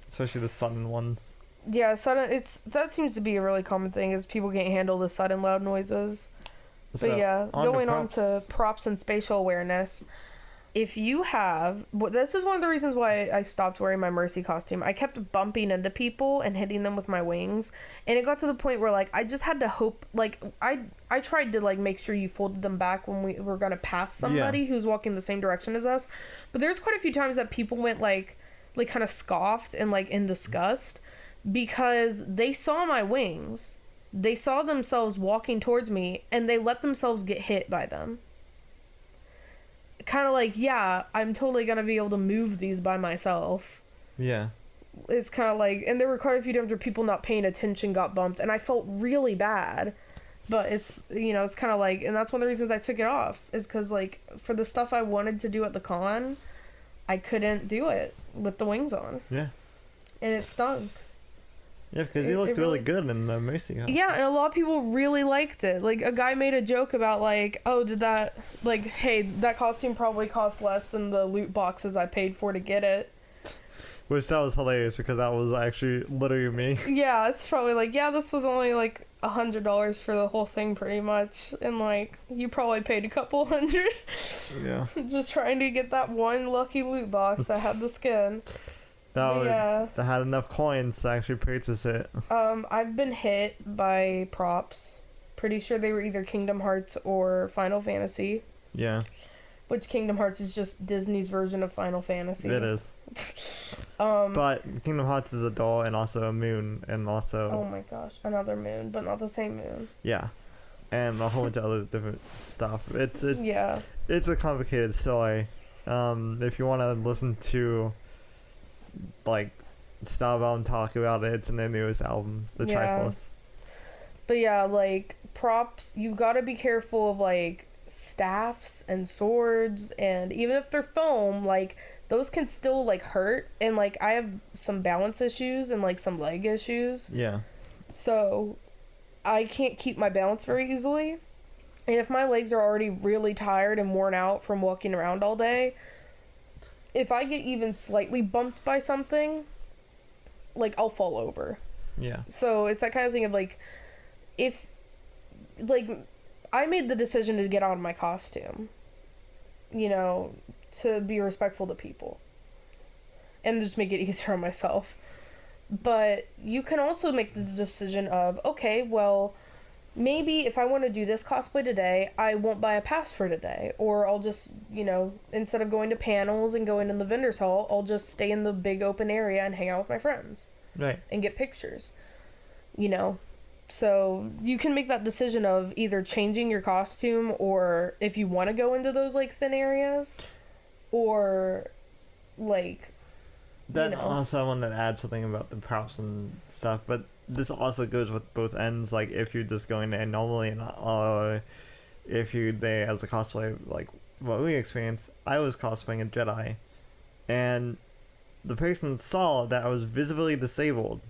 Especially the sudden ones. Yeah, that seems to be a really common thing is people can't handle the sudden loud noises. But yeah, going on to props and spatial awareness. If you have... This is one of the reasons why I stopped wearing my Mercy costume. I kept bumping into people and hitting them with my wings. And it got to the point where, like, I just had to hope... Like, I tried to, like, make sure you folded them back when we were going to pass somebody who's walking the same direction as us. But there's quite a few times that people went, like kind of scoffed and, like, in disgust. Because they saw my wings. They saw themselves walking towards me, and they let themselves get hit by them. Kind of like, yeah, I'm totally gonna be able to move these by myself. Yeah. It's kind of like, and there were quite a few times where people not paying attention got bumped, and I felt really bad. But it's, it's kind of like, and that's one of the reasons I took it off, is because, like, for the stuff I wanted to do at the con, I couldn't do it with the wings on. Yeah. And it stunk. Yeah, because you looked really good in the Mercy costume. Yeah, and a lot of people really liked it. Like, a guy made a joke about, like, oh, did that... Like, hey, that costume probably cost less than the loot boxes I paid for to get it. Which, that was hilarious, because that was actually literally me. Yeah, it's probably like, yeah, this was only, like, $100 for the whole thing, pretty much. And, like, you probably paid a couple hundred. Yeah. Just trying to get that one lucky loot box that had the skin. That had enough coins to actually purchase it. I've been hit by props. Pretty sure they were either Kingdom Hearts or Final Fantasy. Yeah. Which Kingdom Hearts is just Disney's version of Final Fantasy. It is. But Kingdom Hearts is a doll and also a moon and also... Oh my gosh, another moon, but not the same moon. Yeah. And a whole bunch of other different stuff. It's a complicated story. If you want to listen to... like Starbound talk about it, it's in their newest album, The Triforce. But yeah, like props, you gotta be careful of like staffs and swords, and even if they're foam, like those can still like hurt, and like I have some balance issues and like some leg issues. Yeah. So I can't keep my balance very easily. And if my legs are already really tired and worn out from walking around all day, if I get even slightly bumped by something, like, I'll fall over. Yeah. So it's that kind of thing of, like, if, like, I made the decision to get out of my costume, to be respectful to people. And just make it easier on myself. But you can also make the decision of, okay, well... maybe if I want to do this cosplay today, I won't buy a pass for today. Or I'll just, instead of going to panels and going in the vendor's hall, I'll just stay in the big open area and hang out with my friends. Right. And get pictures. So you can make that decision of either changing your costume, or if you want to go into those, like, thin areas, or, like, That also I want to add something about the props and stuff, but this also goes with both ends, like if you're just going there normally and if you're there as a cosplay, like what we experienced. I was cosplaying a Jedi, and the person saw that I was visibly disabled,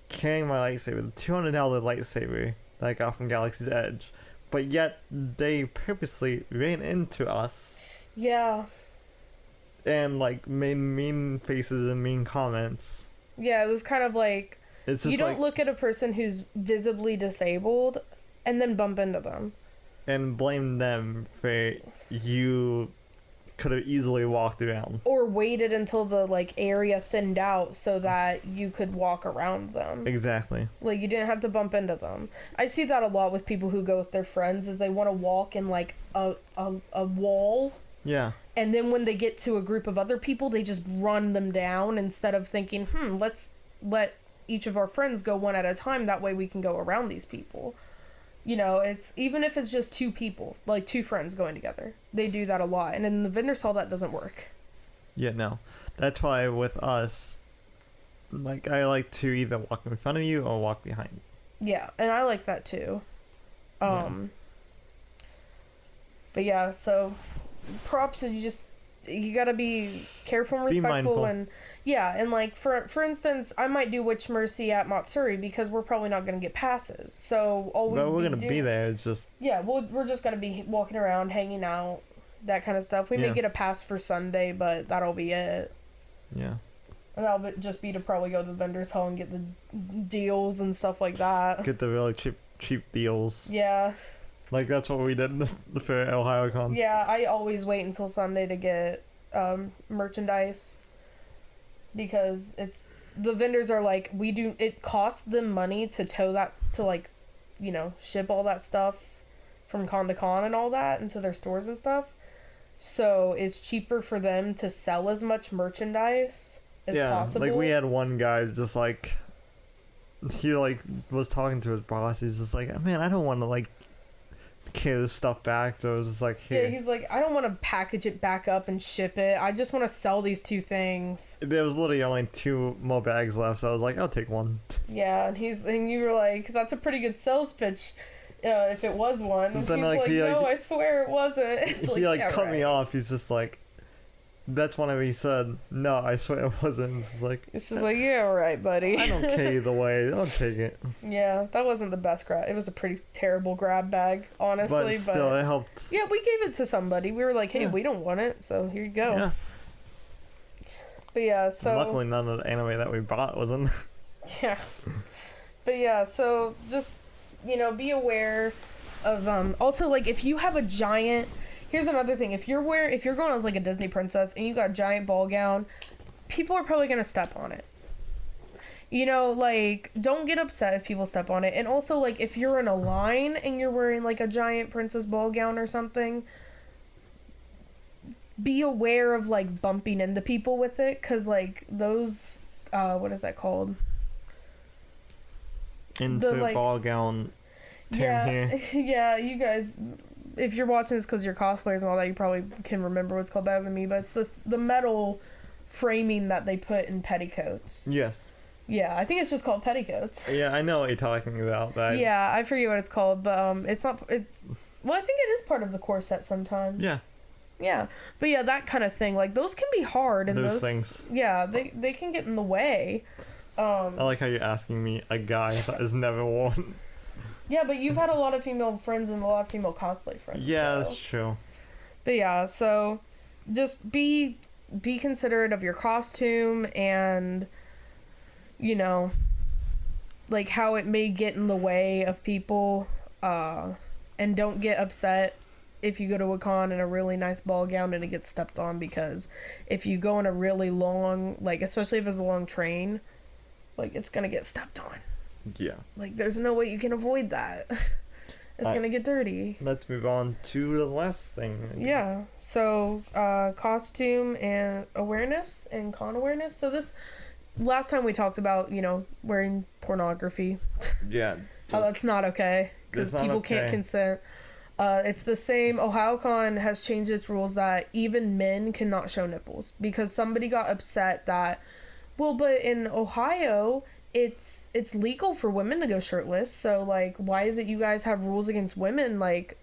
carrying my lightsaber, the $200 lightsaber that I got from Galaxy's Edge, but yet they purposely ran into us. Yeah. And like made mean faces and mean comments. Yeah, it was kind of like... It's just you don't look at a person who's visibly disabled and then bump into them. And blame them for you could have easily walked around. Or waited until the like area thinned out so that you could walk around them. Exactly. Like you didn't have to bump into them. I see that a lot with people who go with their friends is they want to walk in like a wall. Yeah. And then when they get to a group of other people, they just run them down instead of thinking, let's let each of our friends go one at a time. That way we can go around these people. You know, it's even if it's just two people, like two friends going together. They do that a lot. And in the vendor's hall, that doesn't work. Yeah, no. That's why with us, like, I like to either walk in front of you or walk behind you. Yeah, and I like that too. Yeah. But yeah, so props is you gotta be careful and Be respectful. mindful. And yeah, and like for instance, I might do Witch Mercy at Matsuri because we're probably not gonna get passes. So But we're gonna be there. It's just we're just gonna be walking around, hanging out, that kind of stuff. We may Yeah. get a pass for Sunday, but that'll be it. yeah. And that'll just be to probably go to the vendor's hall and get the deals and stuff like that. Get the really cheap deals. Yeah. Like that's what we did for Ohayocon. Yeah, I always wait until Sunday to get merchandise because the vendors are like, it costs them money to tow that, to like, you know, ship all that stuff from con to con and all that into their stores and stuff. So it's cheaper for them to sell as much merchandise as possible. Like we had one guy just like, he like was talking to his boss. He's just like, man, I don't want to like carry this stuff back. So it was just like, here. Yeah, he's like, I don't want to package it back up and ship it. I just want to sell these two things. There was literally only 2 more bags left, so I was like, I'll take one. Yeah, and you were like, that's a pretty good sales pitch. If it was one. And Then, he's like, like, he, no, like- I swear it wasn't. It's He like yeah, cut right. me off. He's just like, that's whenever he said, no, I swear it wasn't. It's just like, It's just like, yeah, right, buddy. I don't care either way. I'll take it. Yeah, that wasn't the best grab. It was a pretty terrible grab bag, honestly. But still, it helped. yeah, we gave it to somebody. We were like, hey, Yeah. we don't want it, so here you go. Yeah. But yeah, so Luckily, none of the anime that we bought was in. yeah. But yeah, so just, you know, be aware of also like if you have a giant. Here's another thing: if you're going as like a Disney princess and you got a giant ball gown, people are probably gonna step on it. You know, like, don't get upset if people step on it. And also, like, if you're in a line and you're wearing like a giant princess ball gown or something, be aware of like bumping into people with it, because like those what is that called? Into like- ball gown term Yeah, here. yeah, you guys, if you're watching this because you're cosplayers and all that, you probably can remember what it's called better than me, but it's the metal framing that they put in petticoats. Yes. Yeah, I think it's just called petticoats. Yeah, I know what you're talking about. But Yeah, I forget what it's called, but it's not. Well, I think it is part of the corset sometimes. Yeah. Yeah, but yeah, that kind of thing. Like those can be hard, and Those those things. Yeah, they can get in the way. I like how you're asking me, a guy that has never worn. Yeah, but you've had a lot of female friends and a lot of female cosplay friends. Yeah, so. that's true. But yeah, so just be considerate of your costume and, you know, like how it may get in the way of people, and don't get upset if you go to a con in a really nice ball gown and it gets stepped on, because if you go in a really long, like especially if it's a long train, like it's gonna get stepped on. Yeah. Like there's no way you can avoid that. It's gonna get dirty. Let's move on to the last thing. Yeah, so costume and awareness and con awareness. So this last time we talked about, you know, wearing pornography. Yeah. How that's not okay because It's not people can't okay. consent. It's the same. Ohayocon has changed its rules that even men cannot show nipples, because somebody got upset that, well, but in Ohio it's legal for women to go shirtless, so like why is it you guys have rules against women like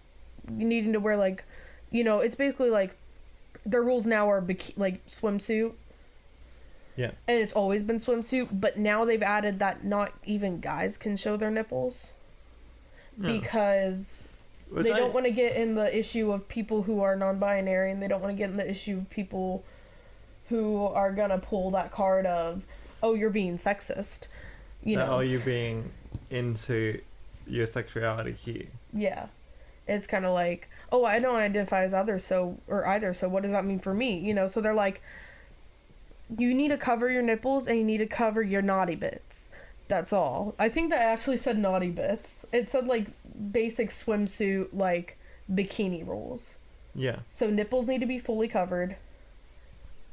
needing to wear, like, you know, it's basically like their rules now are like swimsuit. Yeah. And it's always been swimsuit, but now they've added that not even guys can show their nipples, because Which they I- don't want to get in the issue of people who are non-binary, and they don't want to get in the issue of people who are gonna pull that card of, oh, you're being sexist, you know. Are you being into your sexuality here? Yeah. It's kind of like, oh, I don't identify as either, so what does that mean for me? You know, so they're like, you need to cover your nipples and you need to cover your naughty bits. That's all. I think that actually said naughty bits. It said like basic swimsuit, like bikini rules. Yeah. So nipples need to be fully covered,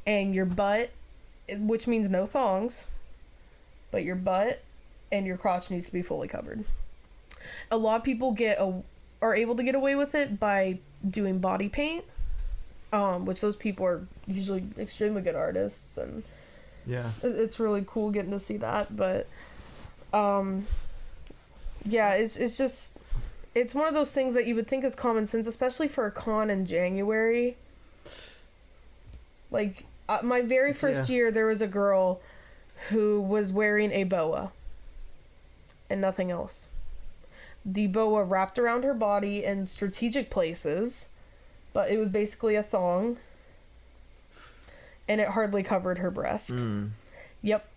and your butt, which means no thongs, but your butt and your crotch needs to be fully covered. A lot of people are able to get away with it by doing body paint, which those people are usually extremely good artists, and Yeah. it's really cool getting to see that. But yeah, it's just, it's one of those things that you would think is common sense, especially for a con in January. Like my very first year, there was a girl who was wearing a boa and nothing else. The boa wrapped around her body in strategic places, but it was basically a thong, and it hardly covered her breast. Yep.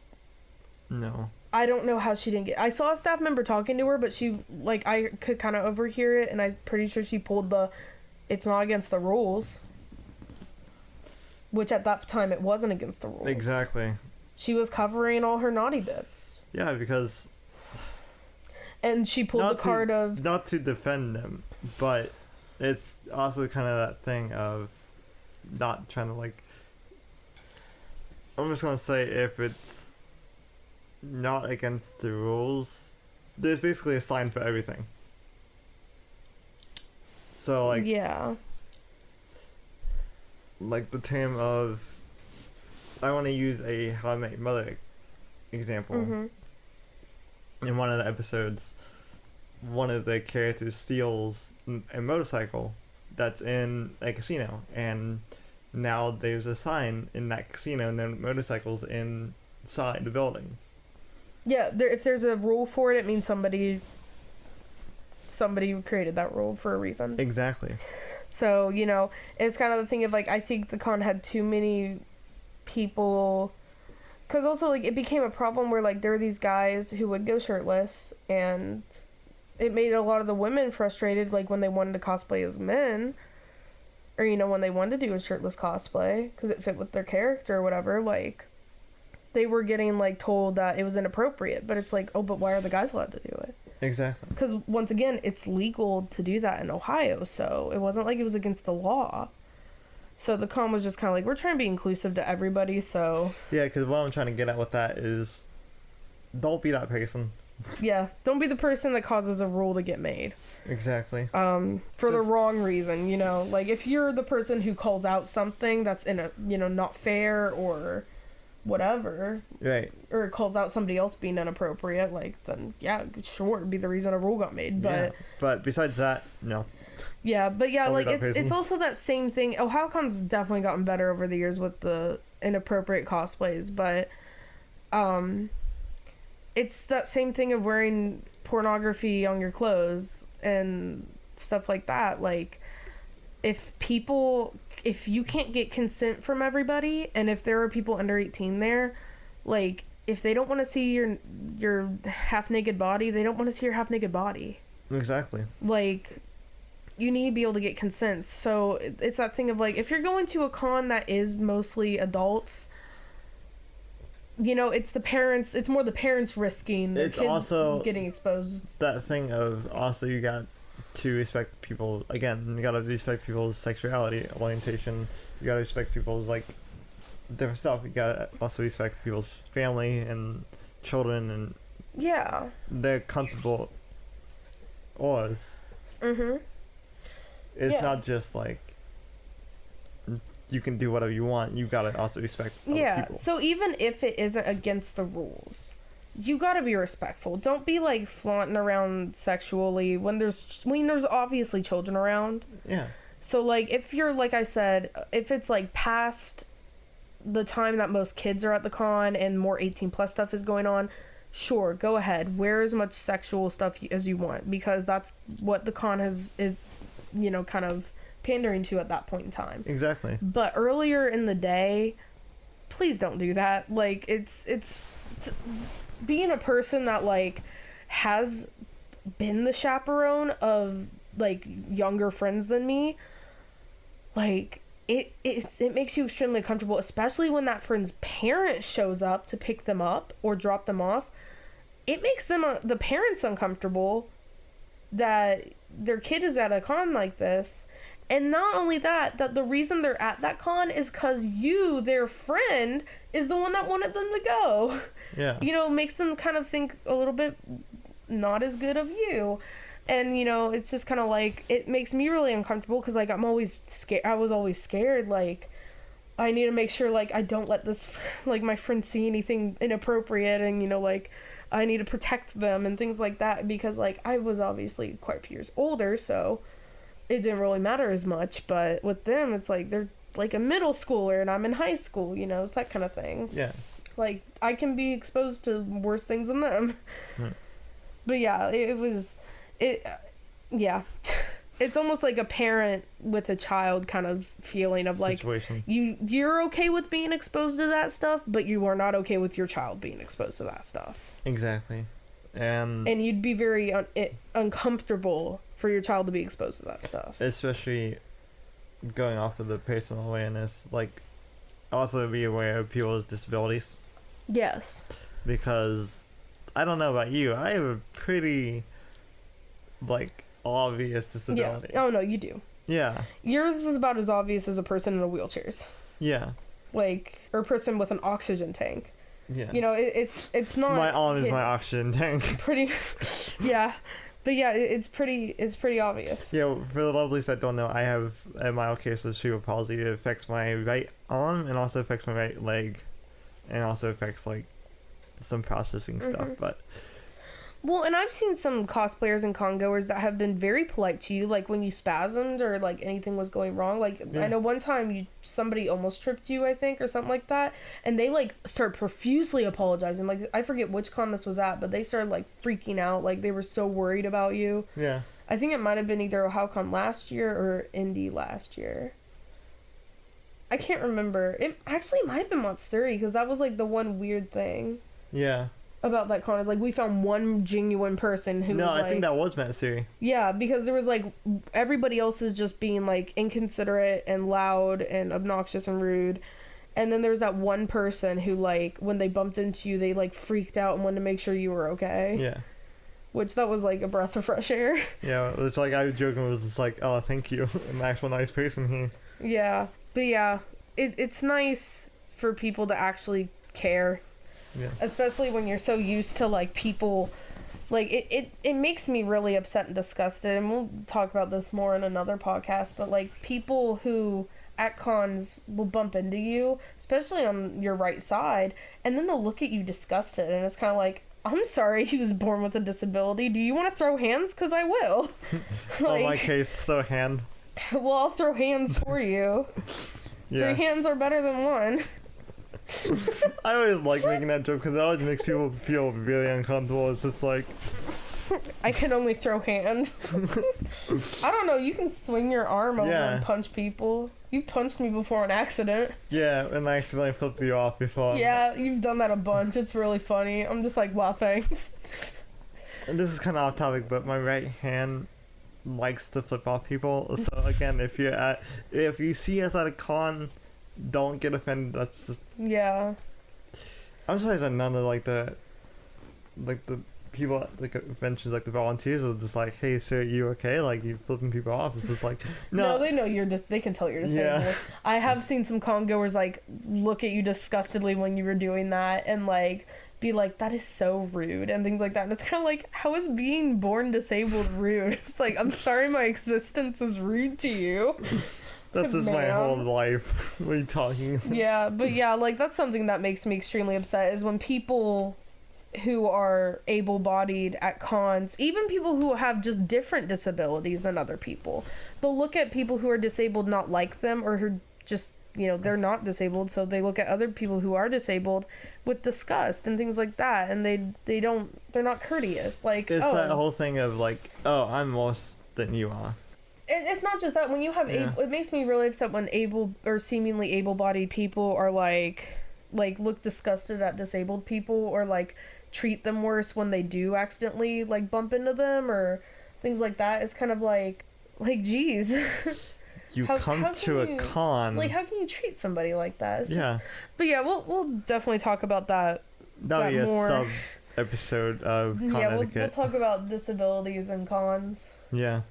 No. I don't know how she didn't get... I saw a staff member talking to her, but she, like, I could kind of overhear it, and I'm pretty sure she pulled the, it's not against the rules. Which at that time, it wasn't against the rules. Exactly. She was covering all her naughty bits. Yeah, because... And she pulled the card of... Not to defend them, but it's also kind of that thing of not trying to, like... I'm just going to say if it's not against the rules, there's basically a sign for everything. So, like... Yeah. Like the term of... I want to use a How I Met Your Mother example. Mm-hmm. In one of the episodes, one of the characters steals a motorcycle that's in a casino, and now there's a sign in that casino and then motorcycles inside the building. Yeah, if there's a rule for it, it means somebody created that rule for a reason. Exactly. So, you know, it's kind of the thing of, like, I think the con had too many people... Because also, like, it became a problem where, like, there were these guys who would go shirtless, and it made a lot of the women frustrated, like, when they wanted to cosplay as men, or, you know, when they wanted to do a shirtless cosplay, because it fit with their character or whatever, like, they were getting, like, told that it was inappropriate, but it's like, oh, but why are the guys allowed to do it? Exactly. Because, once again, it's legal to do that in Ohio, so it wasn't like it was against the law. So the con was just kind of like, we're trying to be inclusive to everybody, so... Yeah, because what I'm trying to get at with that is, don't be that person. Yeah, don't be the person that causes a rule to get made. Exactly. For the wrong reason, you know? Like, if you're the person who calls out something that's not fair or whatever... Right. Or calls out somebody else being inappropriate, like, then, yeah, sure, it'd be the reason a rule got made, but... Yeah, but besides that, no. Yeah, but yeah, Don't like, be that it's also that same thing. Ohiocon's definitely gotten better over the years with the inappropriate cosplays, but it's that same thing of wearing pornography on your clothes and stuff like that. Like, if you can't get consent from everybody, and if there are people under 18 there, like, if they don't want to see your half-naked body, they don't want to see your half-naked body. Exactly. Like... You need to be able to get consent. So it's that thing of, like, if you're going to a con that is mostly adults, you know, it's more the parents risking the kids also getting exposed. That thing of also you got to respect people, again, you got to respect people's sexuality, orientation, you got to respect people's, like, different stuff. You got to also respect people's family and children and... Yeah. They're comfortable auras. Mm-hmm. It's not just like you can do whatever you want. You gotta also respect other people. So even if it isn't against the rules, you gotta be respectful. Don't be like flaunting around sexually when there's obviously children around. Yeah. So like if you're, like I said, if it's like past the time that most kids are at the con and more 18 plus stuff is going on, sure, go ahead, wear as much sexual stuff as you want, because that's what the con is, you know, kind of pandering to at that point in time. Exactly. But earlier in the day, please don't do that. Like, it's being a person that, like, has been the chaperone of like younger friends than me, like it makes you extremely uncomfortable, especially when that friend's parent shows up to pick them up or drop them off. It makes them the parents uncomfortable that their kid is at a con like this. And not only that the reason they're at that con is because you, their friend, is the one that wanted them to go. Yeah. You know, makes them kind of think a little bit not as good of you. And, you know, it's just kind of like, it makes me really uncomfortable because, like, I'm always scared. I was always scared, like, I need to make sure, like, I don't let this, like, my friends see anything inappropriate, and, you know, like, I need to protect them and things like that, because, like, I was obviously quite a few years older, so it didn't really matter as much. But with them, it's like they're like a middle schooler and I'm in high school, you know, it's that kind of thing. Yeah. Like, I can be exposed to worse things than them. But yeah, yeah. It's almost like a parent with a child kind of feeling of like, situation. You're okay with being exposed to that stuff, but you are not okay with your child being exposed to that stuff. Exactly. And you'd be very uncomfortable for your child to be exposed to that stuff. Especially going off of the personal awareness, like, also be aware of people's disabilities. Yes. Because, I don't know about you, I have a pretty, like, obvious disability. Yeah. Oh, no, you do. Yeah. Yours is about as obvious as a person in a wheelchairs. Yeah. Like, or a person with an oxygen tank. Yeah. You know, it's not... My arm is my oxygen tank. Pretty... Yeah. But yeah, it's pretty obvious. Yeah, for the lovelies that don't know, I have a mild case of cerebral palsy. It affects my right arm and also affects my right leg. And also affects, like, some processing stuff, but... Well, and I've seen some cosplayers and con-goers that have been very polite to you, like when you spasmed or like anything was going wrong. Like, yeah. I know one time somebody almost tripped you, I think, or something like that, and they like start profusely apologizing. Like, I forget which con this was at, but they started like freaking out, like they were so worried about you. Yeah. I think it might have been either Ohayocon last year or Indy last year. I can't remember. It actually might have been Matsuri, because that was like the one weird thing. Yeah. About that con is like we found one genuine person who was like... I think that was Matsuri. Yeah, because there was like everybody else is just being like inconsiderate and loud and obnoxious and rude, and then there was that one person who, like, when they bumped into you, they like freaked out and wanted to make sure you were okay. Yeah. Which, that was like a breath of fresh air. Yeah, which, like, I was joking, was just like, oh, thank you, an actual nice person here. Yeah, but yeah, it's nice for people to actually care. Yeah. Especially when you're so used to, like, people, like, it makes me really upset and disgusted, and we'll talk about this more in another podcast, but, like, people who at cons will bump into you, especially on your right side, and then they'll look at you disgusted, and it's kind of like, I'm sorry he was born with a disability. Do you want to throw hands? Because I will. Well, in my case, throw a hand. Well, I'll throw hands for you. Yeah. 3 hands are better than 1. I always like making that joke because it always makes people feel really uncomfortable. It's just like, I can only throw hand. I don't know, you can swing your arm over and punch people. You've punched me before on accident. Yeah, and I accidentally flipped you off before. Yeah, you've done that a bunch. It's really funny. I'm just like, wow, thanks. And this is kind of off topic, but my right hand likes to flip off people. So again, if you see us at a con, don't get offended. That's just... Yeah. I'm surprised that none of the people at the conventions, like the volunteers, are just like, hey sir, you okay? Like, you flipping people off. It's just like, no, they know they can tell you're disabled. Yeah. I have seen some con goers like look at you disgustedly when you were doing that and like be like, that is so rude and things like that. And it's kind of like, how is being born disabled rude? It's like, I'm sorry my existence is rude to you. That's just my whole life. What are you talking about? Yeah, but yeah, like, that's something that makes me extremely upset, is when people who are able-bodied at cons, even people who have just different disabilities than other people, they'll look at people who are disabled not like them, or who just, you know, they're not disabled, so they look at other people who are disabled with disgust and things like that, and they're not courteous. Like, it's that whole thing of like, oh, I'm worse than you are. It's not just that. When you have it makes me really upset when able or seemingly able-bodied people are like look disgusted at disabled people, or like treat them worse when they do accidentally like bump into them or things like that. It's kind of like geez. You How come can to a you- con. Like, how can you treat somebody like that? It's Yeah. Just, but yeah, we'll definitely talk about that. That'll be a more. sub episode of con Yeah, we'll etiquette. talk about disabilities and cons. Yeah.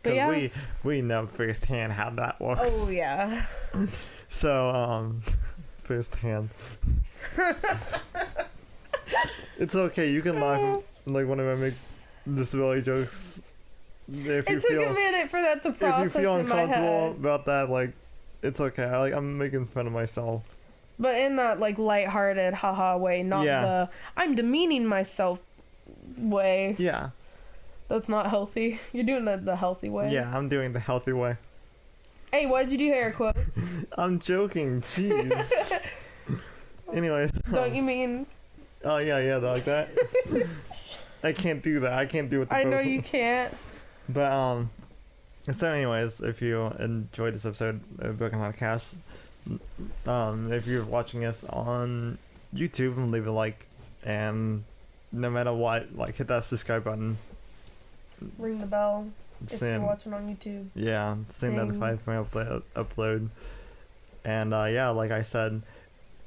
But 'Cause yeah. we know firsthand how that works. Oh yeah. So, firsthand. It's okay. You can laugh like whenever I make disability jokes. If you It took feel a minute for that to if you process feel in my uncomfortable head. about that, like, it's okay. I'm making fun of myself. But in that like lighthearted haha way, not Yeah. the I'm demeaning myself way. Yeah. That's not healthy. You're doing the healthy way. Yeah, I'm doing the healthy way. Hey, why'd you do air quotes? I'm joking. Jeez. Anyways. Don't you mean? Oh yeah, like that. I can't do that. I can't do it. I know you can't. But so anyways, if you enjoyed this episode of Broken Podcast, if you're watching us on YouTube, leave a like, and no matter what, like, hit that subscribe button. Ring the bell if Same. you're watching on YouTube. Yeah, stay Ding. notified for my upload. And yeah, like I said,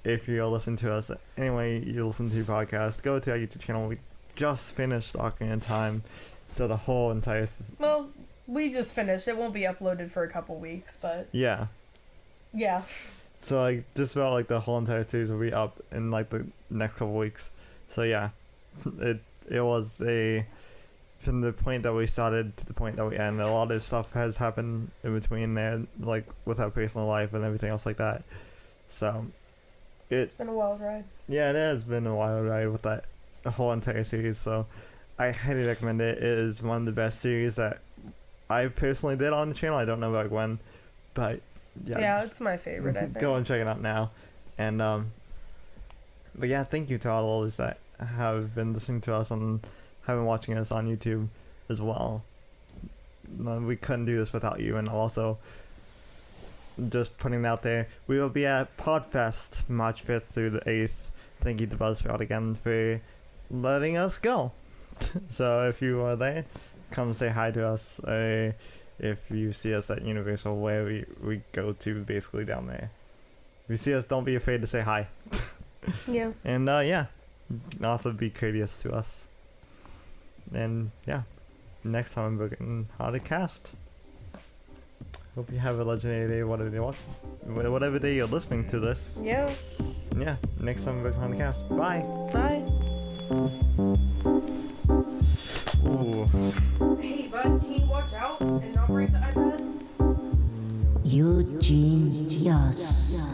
if you're listening to us anyway, you listen to your podcast, go to our YouTube channel. We just finished Ocarina of Time, so the whole entire Well, we just finished. It won't be uploaded for a couple weeks, but yeah. yeah. So like just about like the whole entire series will be up in like the next couple weeks. So yeah, it was from the point that we started to the point that we end. A lot of stuff has happened in between there, like with our personal life and everything else like that. So It's been a wild ride. yeah, it has been a wild ride with that whole entire series. So I highly recommend it. It is one of the best series that I personally did on the channel. I don't know about Gwen, but Yeah, just it's my favorite, I think. go and check it out now. And but yeah, thank you to all those that have been listening to us and have been watching us on YouTube as well. We couldn't do this without you. And also, just putting it out there, we will be at Podfest March 5th through the 8th. Thank you to Buzzsprout again for letting us go. So if you are there, come say hi to us. If you see us at Universal, where we go to basically down there. If you see us, don't be afraid to say hi. Yeah. And yeah, also be courteous to us. And yeah, next time we're getting how to cast. Hope you have a legendary day, whatever day you're listening to this. Yeah. Yeah, next time we're on the cast. Bye. Bye. Ooh. Hey, bud, can you watch out and not break the iPad? Eugene, yes.